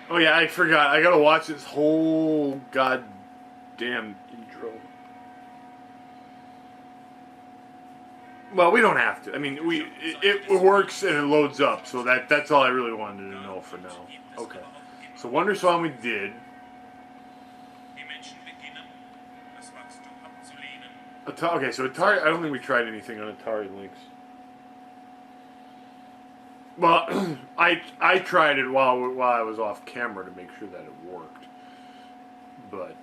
Speaker 1: Oh yeah, I forgot. I gotta watch this whole goddamn intro. Well, we don't have to. I mean, it works and it loads up, so that's all I really wanted to know for now. Okay. So Wonder Swan we did. Okay, so Atari. I don't think we tried anything on Atari Lynx. Well, I tried it while I was off camera to make sure that it worked, but.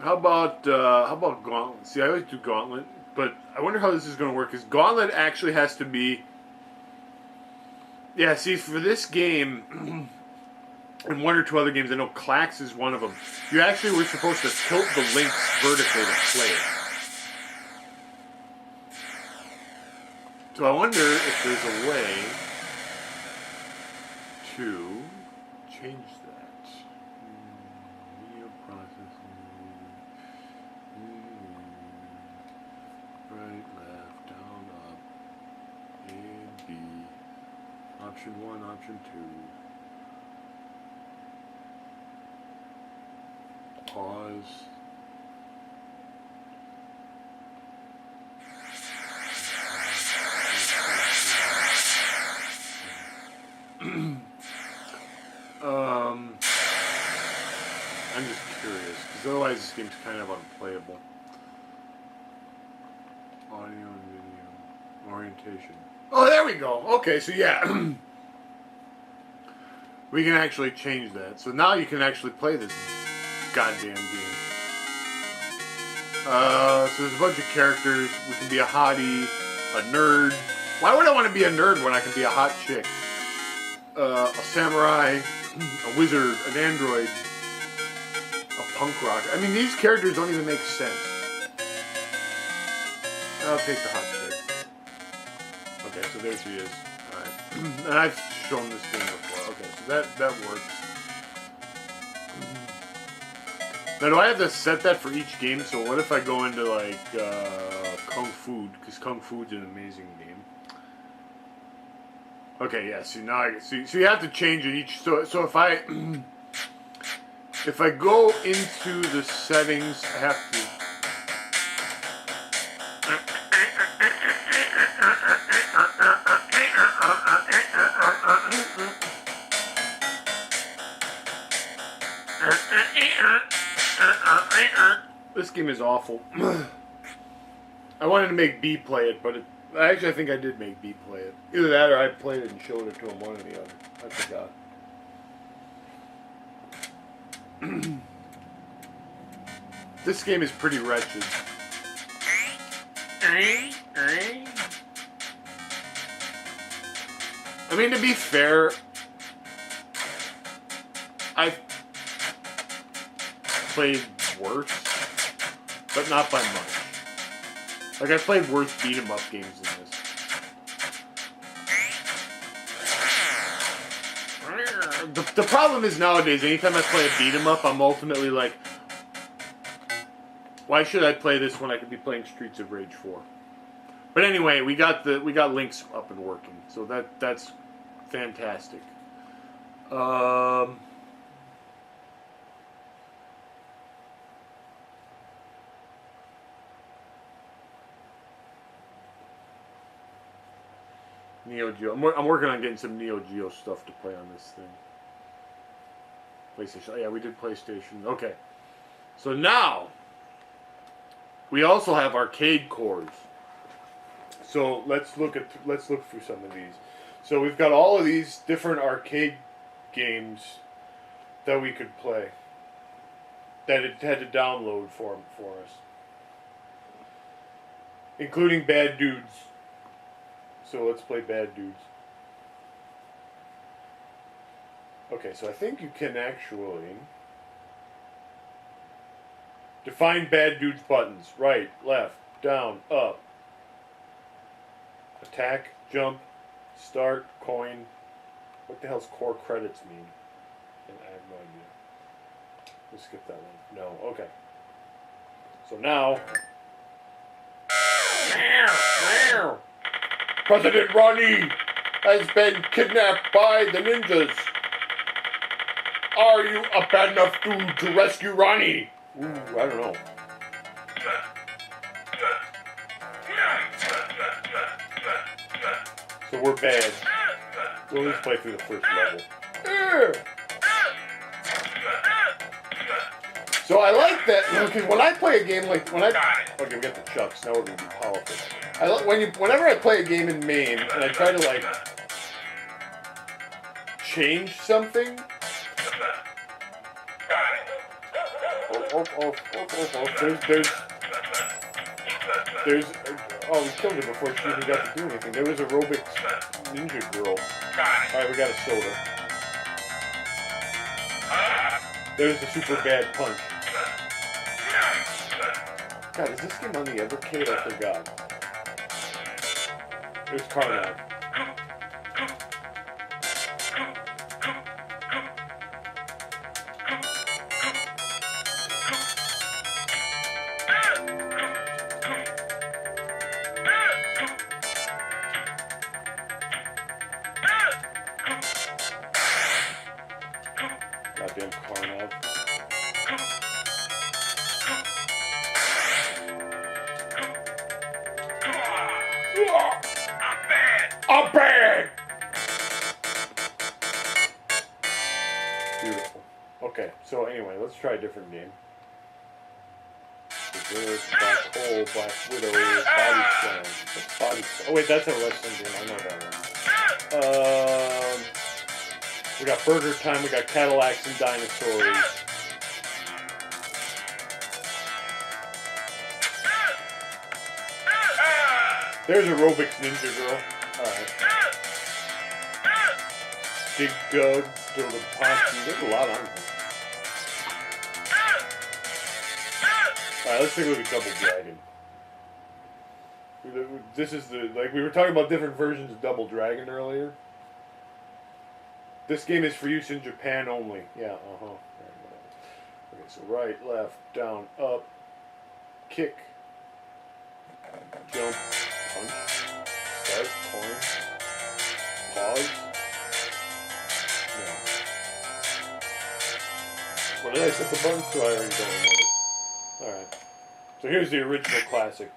Speaker 1: How about Gauntlet? See, I always do Gauntlet, but I wonder how this is going to work. Because Gauntlet actually has to be. Yeah, see, for this game, and one or two other games, I know Clax is one of them. You actually were supposed to tilt the links vertically to play it. So I wonder if there's a way to change that. Video processing. Right, left, down, up, A, B. Option 1, option 2. Pause. I'm just curious, because otherwise this game's kind of unplayable. Audio and video. Orientation. Oh, there we go. Okay, so yeah. We can actually change that. So now you can actually play this goddamn game. So there's a bunch of characters. We can be a hottie, a nerd. Why would I want to be a nerd when I can be a hot chick? A samurai, a wizard, an android, a punk rocker. I mean, these characters don't even make sense. I'll take the hot chick. Okay, so there she is. Alright. And I've shown this game before. Okay, so that works. Now, do I have to set that for each game? So what if I go into, like, Kung Fu? Because Kung Fu's an amazing game. Okay, yeah, see, now I see. So you have to change it each. So if I... if I go into the settings, I have to... This game is awful. I wanted to make B play it, but actually I think I did make B play it. Either that or I played it and showed it to him, one or the other. I forgot. This game is pretty wretched. I mean, to be fair, I've played worse, but not by much. Like, I've played worse beat-em-up games than this. The problem is nowadays, anytime I play a beat-em-up, I'm ultimately like, why should I play this when I could be playing Streets of Rage 4? But anyway, we got links up and working, so that's fantastic. Neo Geo. I'm working on getting some Neo Geo stuff to play on this thing. PlayStation. Oh, yeah, we did PlayStation. Okay. So now we also have arcade cores. So let's look through some of these. So we've got all of these different arcade games that we could play. That it had to download for us, including Bad Dudes. So let's play Bad Dudes. Okay, so I think you can actually define Bad Dudes buttons. Right, left, down, up. Attack, jump, start, coin. What the hell's core credits mean? And I have no idea. Let's skip that one. No, okay. So now... President Ronnie has been kidnapped by the ninjas. Are you a bad enough dude to rescue Ronnie? Ooh, I don't know. So we're bad. We'll at least play through the first level. So I like that, because when I play a game like, okay, we got the chucks, now we're going to be powerful. Whenever I play a game in main, and I try to, like, change something. Oh, we killed her before she even got to do anything. There was a Robix ninja girl. Alright, we got a soda. There's the super bad punch. God, is this game on the Evercade? I forgot. There's Carnage. Goddamn Carnage. I'm bad! Beautiful. Okay, so anyway, let's try a different game. Reserve, Black Hole, Black Widow, Body Slam. What's Body Slam? Oh wait, that's a wrestling game, I know that one. We got Burger Time, we got Cadillacs and Dinosaurs. There's a Robix Ninja Girl. Alright. Big Doug, Dilda Ponty. There's a lot on here. Alright, let's take a look at Double Dragon. This is the, like, we were talking about different versions of Double Dragon earlier. This game is for use in Japan only. Yeah, Okay, so right, left, down, up, kick, jump, punch, start, coin, pause. No. What did I set the buttons to? I already don't remember. Alright. So here's the original classic.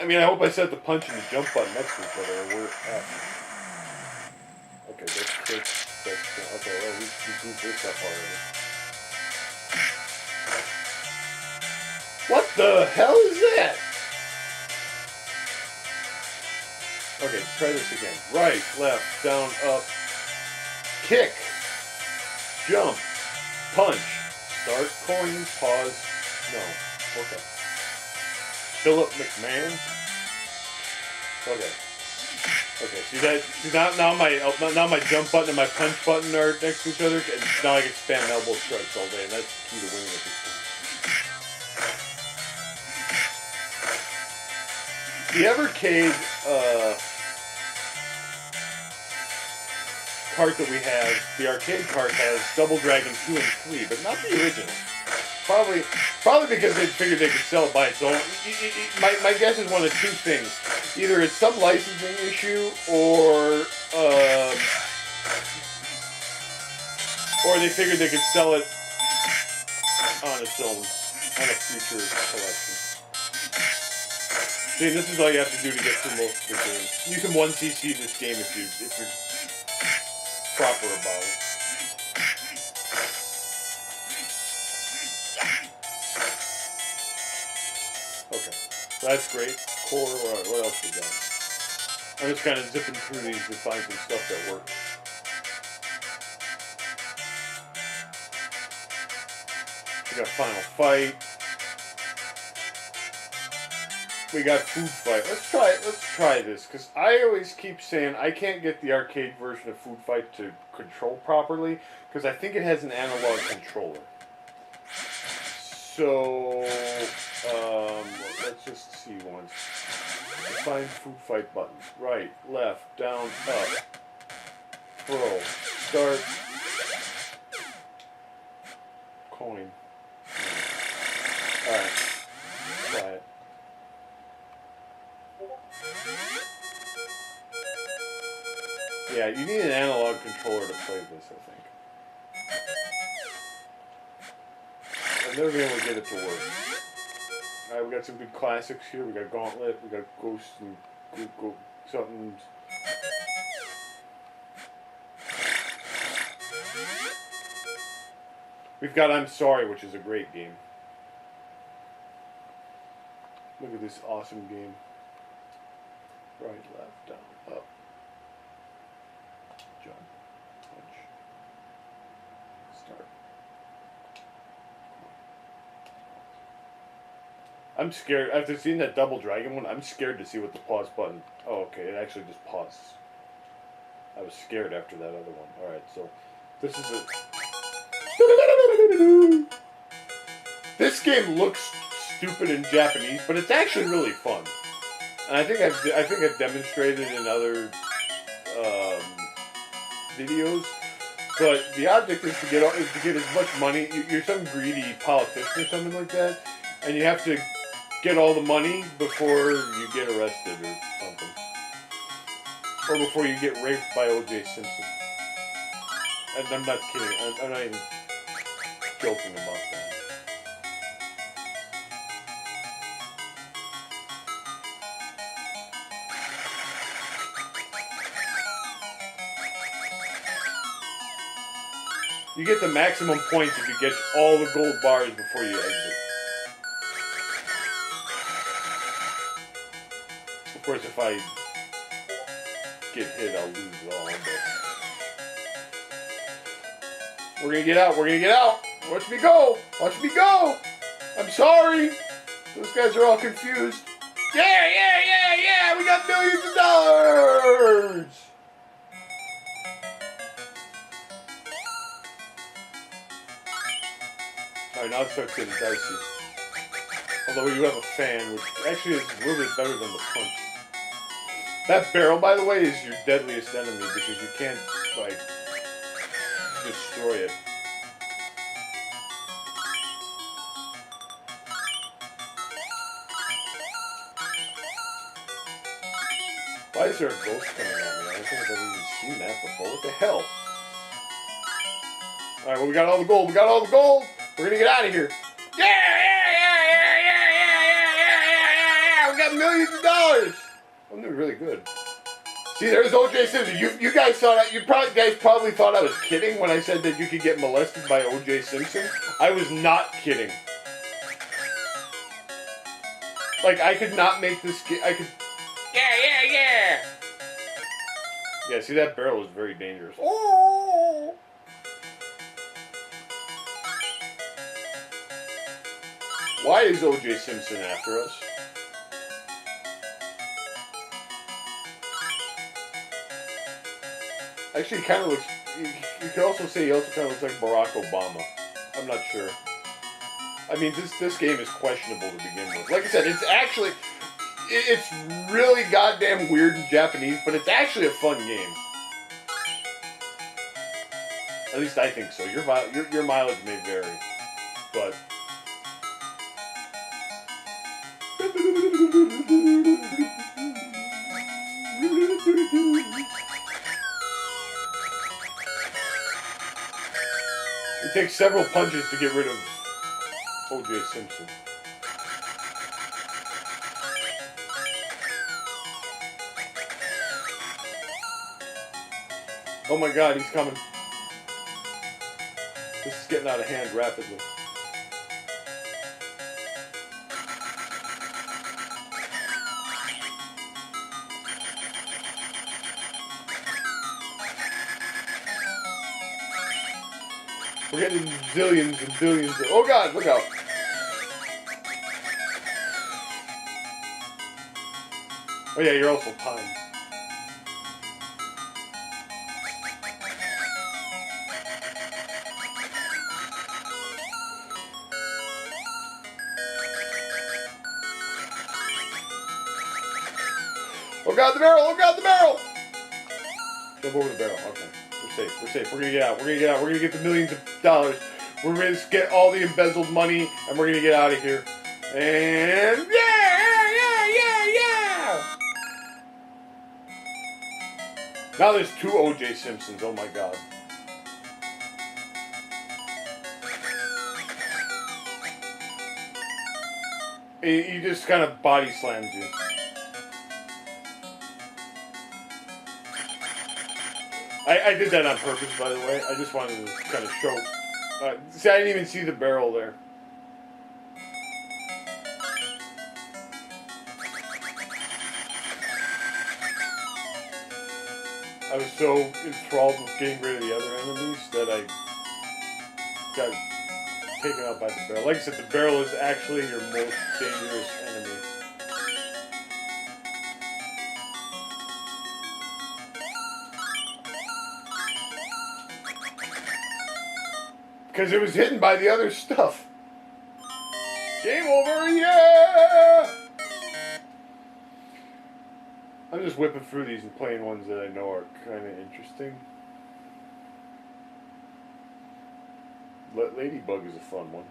Speaker 1: I mean, I hope I set the punch and the jump button next to each other. Okay, that's kick. Okay, well, we goofed this up already. What the hell is that? Okay, try this again. Right, left, down, up, kick, jump, punch, start, coin, pause, no. Okay. Philip McMahon. Okay. Okay. See now my jump button and my punch button are next to each other, and now I can spam elbow strikes all day, and that's the key to winning at this point. The Evercade cart that we have, the arcade cart has Double Dragon 2 and 3, but not the original. Probably because they figured they could sell it by its own. My guess is one of two things: either it's some licensing issue, or they figured they could sell it on its own, on a future collection. See, this is all you have to do to get through most of the game. You can 1cc this game if you're proper about it. Okay, that's great. Core, what else we got? I'm just kind of zipping through these to find some stuff that works. We got Final Fight. We got Food Fight. Let's try this, because I always keep saying I can't get the arcade version of Food Fight to control properly, because I think it has an analog controller. So, let's just see once. Find Food Fight buttons. Right, left, down, up. Throw. Start. Coin. Alright. Try it. Yeah, you need an analog controller to play this, I think. I've never been able to get it to work. Alright, we got some good classics here. We got Gauntlet, we got Ghost and something. We've got I'm Sorry, which is a great game. Look at this awesome game. Right, left, down, up. Jump, punch, start. I'm scared. After seeing that Double Dragon one, I'm scared to see what the pause button... Oh, okay, it actually just pauses. I was scared after that other one. Alright, so this is it. This game looks stupid in Japanese, but it's actually really fun. And I think I've demonstrated in other videos. But the object is to get as much money. You're some greedy politician or something like that, and you have to get all the money before you get arrested or something, or before you get raped by O.J. Simpson. And I'm not kidding. I'm not even joking about that. You get the maximum points if you get all the gold bars before you exit. Of course, if I get hit, I'll lose it all. But we're gonna get out. We're gonna get out. Watch me go. Watch me go. I'm sorry. Those guys are all confused. Yeah. We got millions of dollars. Alright, now it starts getting dicey. Although you have a fan, which actually is a little bit better than the punch. That barrel, by the way, is your deadliest enemy because you can't, like, destroy it. Why is there a ghost coming at me? I don't think I've ever even seen that before. What the hell? Alright, well, we got all the gold. We got all the gold! We're gonna get out of here. Yeah! We got millions of dollars! I'm doing really good. See, there's O.J. Simpson. You guys saw that. You guys probably thought I was kidding when I said that you could get molested by O.J. Simpson. I was not kidding. Like, I could not make this... I could... Yeah! Yeah, see, that barrel is very dangerous. Oh! Why is O.J. Simpson after us? Actually, he kind of looks... You could also say he also kind of looks like Barack Obama. I'm not sure. I mean, this game is questionable to begin with. Like I said, it's actually... It's really goddamn weird in Japanese, but it's actually a fun game. At least I think so. Your mileage may vary, but... It takes several punches to get rid of O.J. Simpson. Oh my god, he's coming. This is getting out of hand rapidly. We're getting zillions and billions of... Oh god, look out. Oh yeah, you're also timed. Oh god, the barrel! Oh god, the barrel! Jump over the barrel. Okay. We're safe. We're safe. We're gonna get out. We're gonna get out. We're gonna get the millions of dollars. We're gonna get all the embezzled money, and we're gonna get out of here. And yeah! Now there's 2 O.J. Simpsons. Oh my god. He just kind of body slams you. I did that on purpose, by the way. I just wanted to kind of show. See, I didn't even see the barrel there. I was so enthralled with getting rid of the other enemies that I got taken out by the barrel. Like I said, the barrel is actually your most dangerous enemy. Because it was hidden by the other stuff. Game over, yeah! I'm just whipping through these and playing ones that I know are kind of interesting. Ladybug is a fun one.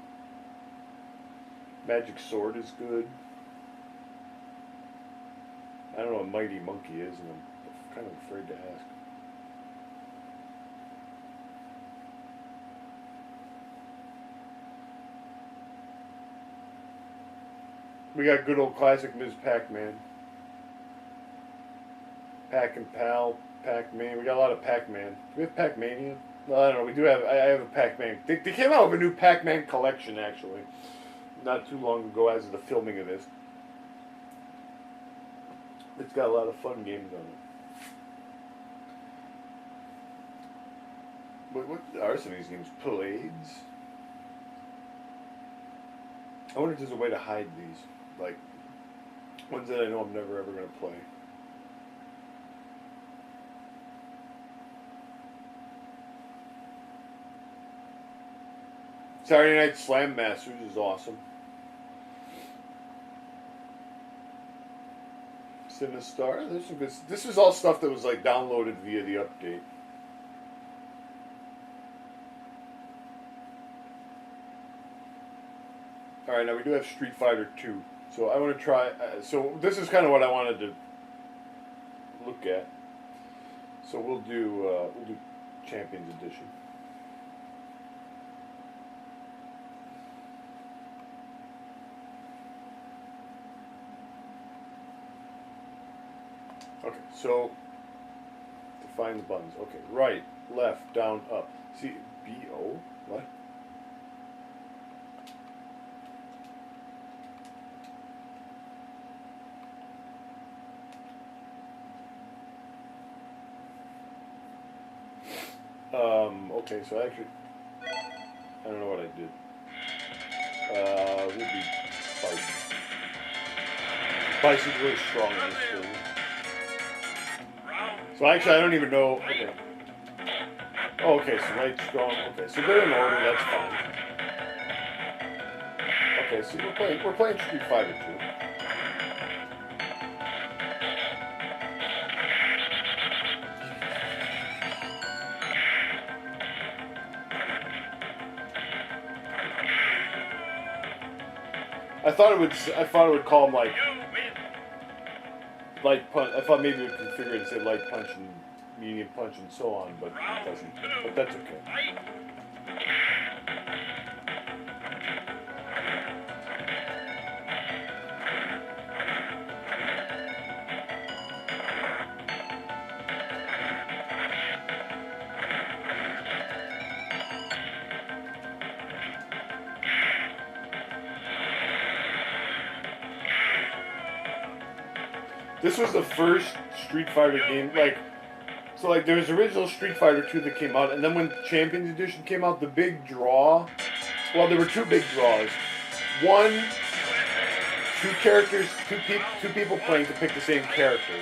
Speaker 1: Magic Sword is good. I don't know what Mighty Monkey is, and I'm kind of afraid to ask. We got good old classic Ms. Pac-Man. Pac and Pal, Pac-Man. We got a lot of Pac-Man. Do we have Pac-Mania? No, I don't know. We do have. I have a Pac-Man. They came out with a new Pac-Man collection, actually, not too long ago, as of the filming of this. It's got a lot of fun games on it. What are some of these games? Blades? I wonder if there's a way to hide these. Like, ones that I know I'm never ever going to play. Saturday Night Slam Masters is awesome. Sinistar, there's some good. This is all stuff that was like downloaded via the update. All right, now we do have Street Fighter 2. So I want to try. So this is kind of what I wanted to look at. So we'll do Champions Edition. Okay, so define the buttons. Okay, right, left, down, up. See, B-O, what? Okay, so actually, I don't know what I did. Would be Bison. Bison's really strong in this game. So actually, I don't even know. Okay. Oh, okay, so right, strong. Okay, so they're in order. That's fine. Okay, so we're playing Street Fighter 2. I thought it would call them like light punch. I thought maybe it would configure it and say light punch and medium punch and so on, but it doesn't. But that's okay. This was the first Street Fighter game, so there was original Street Fighter 2 that came out, and then when Champions Edition came out, the big draw, well, there were 2 big draws. One, 2 characters, 2 people playing to pick the same character.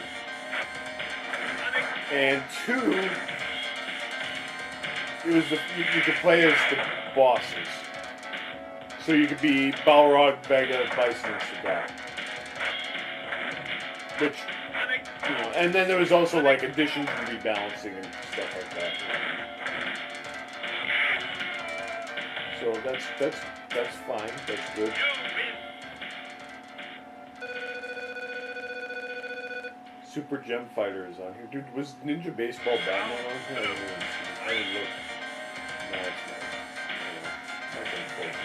Speaker 1: And 2, it was you could play as the bosses. So you could be Balrog, Vega, Bison, and Sagat. Which, and then there was also additions and rebalancing and stuff like that. So that's fine. That's good. Super Gem Fighter is on here. Dude, was Ninja Baseball Batman on here? I didn't even see. I didn't look. No, it's not. Yeah, nothing important.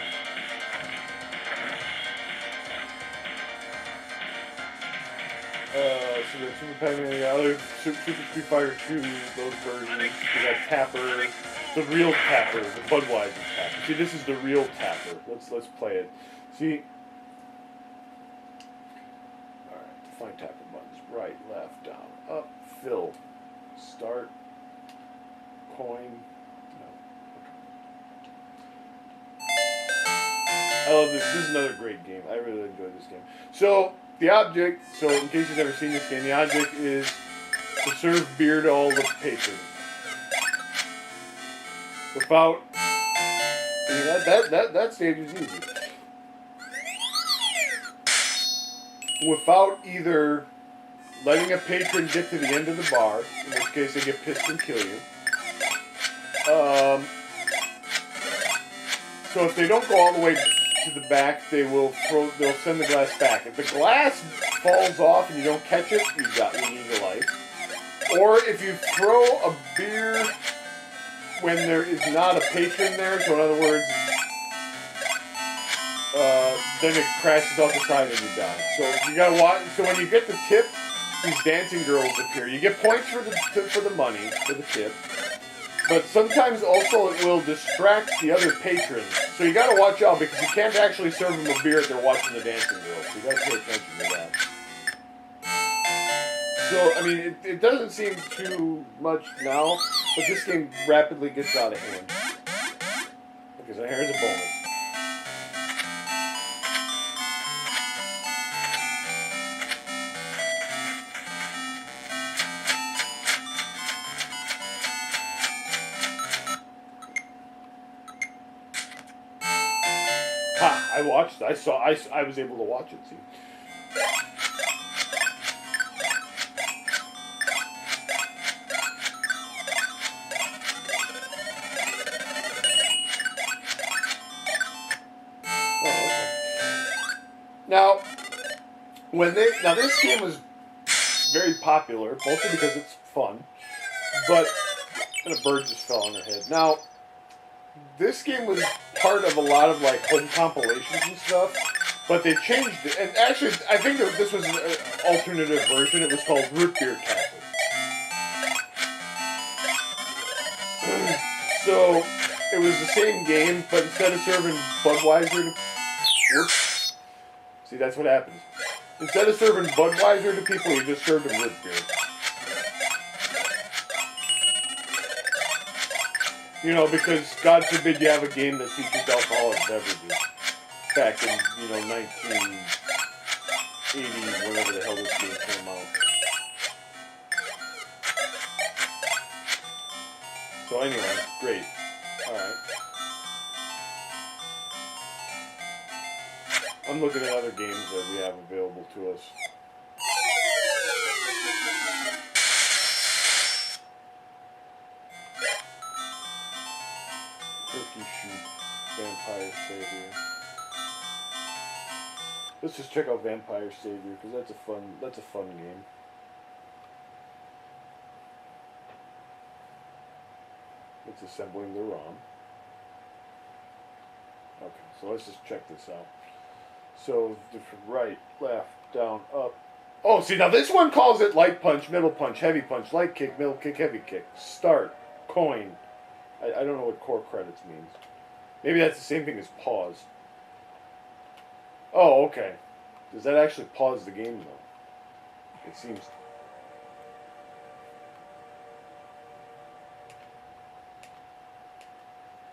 Speaker 1: So we got Super Pac-Man, the other Super Street Fighter 2, those versions. We got Tapper, the real Tapper, the Budweiser Tapper. See, this is the real Tapper. Let's play it. See. All right, define Tapper buttons: right, left, down, up, fill, start, coin. No. Okay. I love this. This is another great game. I really enjoy this game. So. The object, so in case you've never seen this game, the object is to serve beer to all the patrons. Without, I mean, that stage is easy. Without either letting a patron get to the end of the bar, in which case they get pissed and kill you. So if they don't go all the way to the back, they'll send the glass back. If the glass falls off and you don't catch it, you lose a life. Or if you throw a beer when there is not a patron there, so in other words, then it crashes off the side and you die. So you gotta watch. So when you get the tip, these dancing girls appear. You get points for the money, for the tip. But sometimes also it will distract the other patrons. So you gotta watch out because you can't actually serve them a beer if they're watching the dancing girls. So you gotta pay attention to that. So, I mean, it doesn't seem too much now, but this game rapidly gets out of hand. Okay, so here's a bonus. Ha! I watched. I was able to watch it. See. Oh, okay. Now this game was very popular, mostly because it's fun. But and a bird just fell on her head. Now. This game was part of a lot of like home compilations and stuff, but they changed it. And actually, I think that this was an alternative version. It was called Root Beer Tapper. So it was the same game, but instead of serving Budweiser to whoops, see that's what happens. Instead of serving Budweiser to people, you just served them root beer. You know, because God forbid you have a game that features alcoholic beverages. Back in, 1980, whenever the hell this game came out. So anyway, great. Alright. I'm looking at other games that we have available to us. Turkey Shoot, Vampire Savior. Let's just check out Vampire Savior because that's a fun game. It's assembling the ROM. Okay, so let's just check this out. So different right, left, down, up. Oh, see now this one calls it light punch, middle punch, heavy punch, light kick, middle kick, heavy kick, start, coin. I don't know what core credits means. Maybe that's the same thing as pause. Oh, okay. Does that actually pause the game, though? It seems...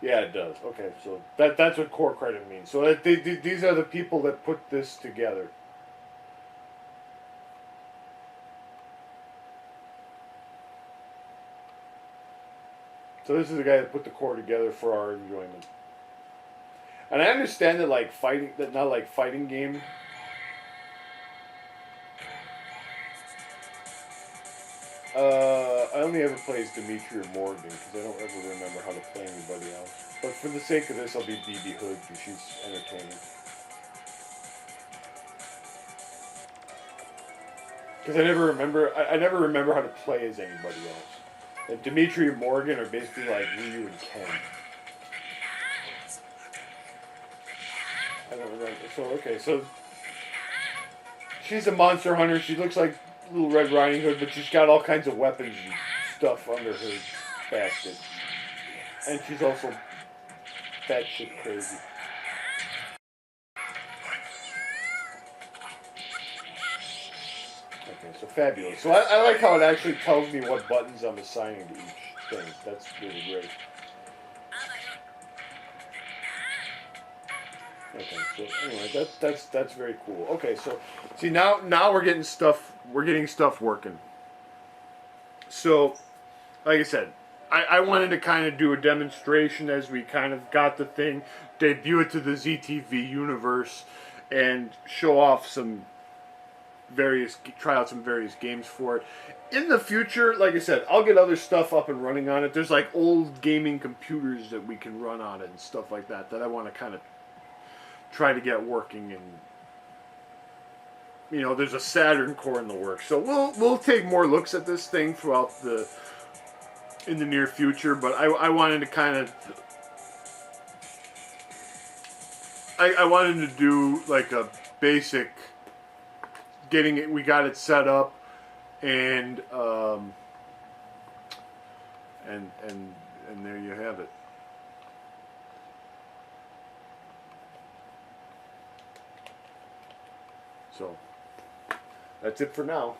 Speaker 1: Yeah, it does. Okay, so that's what core credit means. So these are the people that put this together. So this is the guy that put the core together for our enjoyment. And I understand that not like fighting game. I only ever play as Dimitri or Morgan because I don't ever remember how to play anybody else. But for the sake of this, I'll be BB Hood because she's entertaining. Because I never remember how to play as anybody else. And Dimitri and Morgan are basically like Ryu and Ken. I don't remember. So okay, so she's a monster hunter. She looks like Little Red Riding Hood, but she's got all kinds of weapons and stuff under her basket. And she's also batshit crazy. Okay, so fabulous. So I like how it actually tells me what buttons I'm assigning to each thing. That's really great. Okay, so anyway, that's very cool. Okay, so see now we're getting stuff working. So, like I said, I wanted to kind of do a demonstration as we kind of got the thing, debut it to the ZTV universe, and show off try out some various games for it. In the future, like I said, I'll get other stuff up and running on it. There's like old gaming computers that we can run on it and stuff like that I want to kind of try to get working, and there's a Saturn core in the works. So we'll take more looks at this thing in the near future, but I wanted to kind of I wanted to do like a basic getting it. We got it set up, and there you have it. So that's it for now.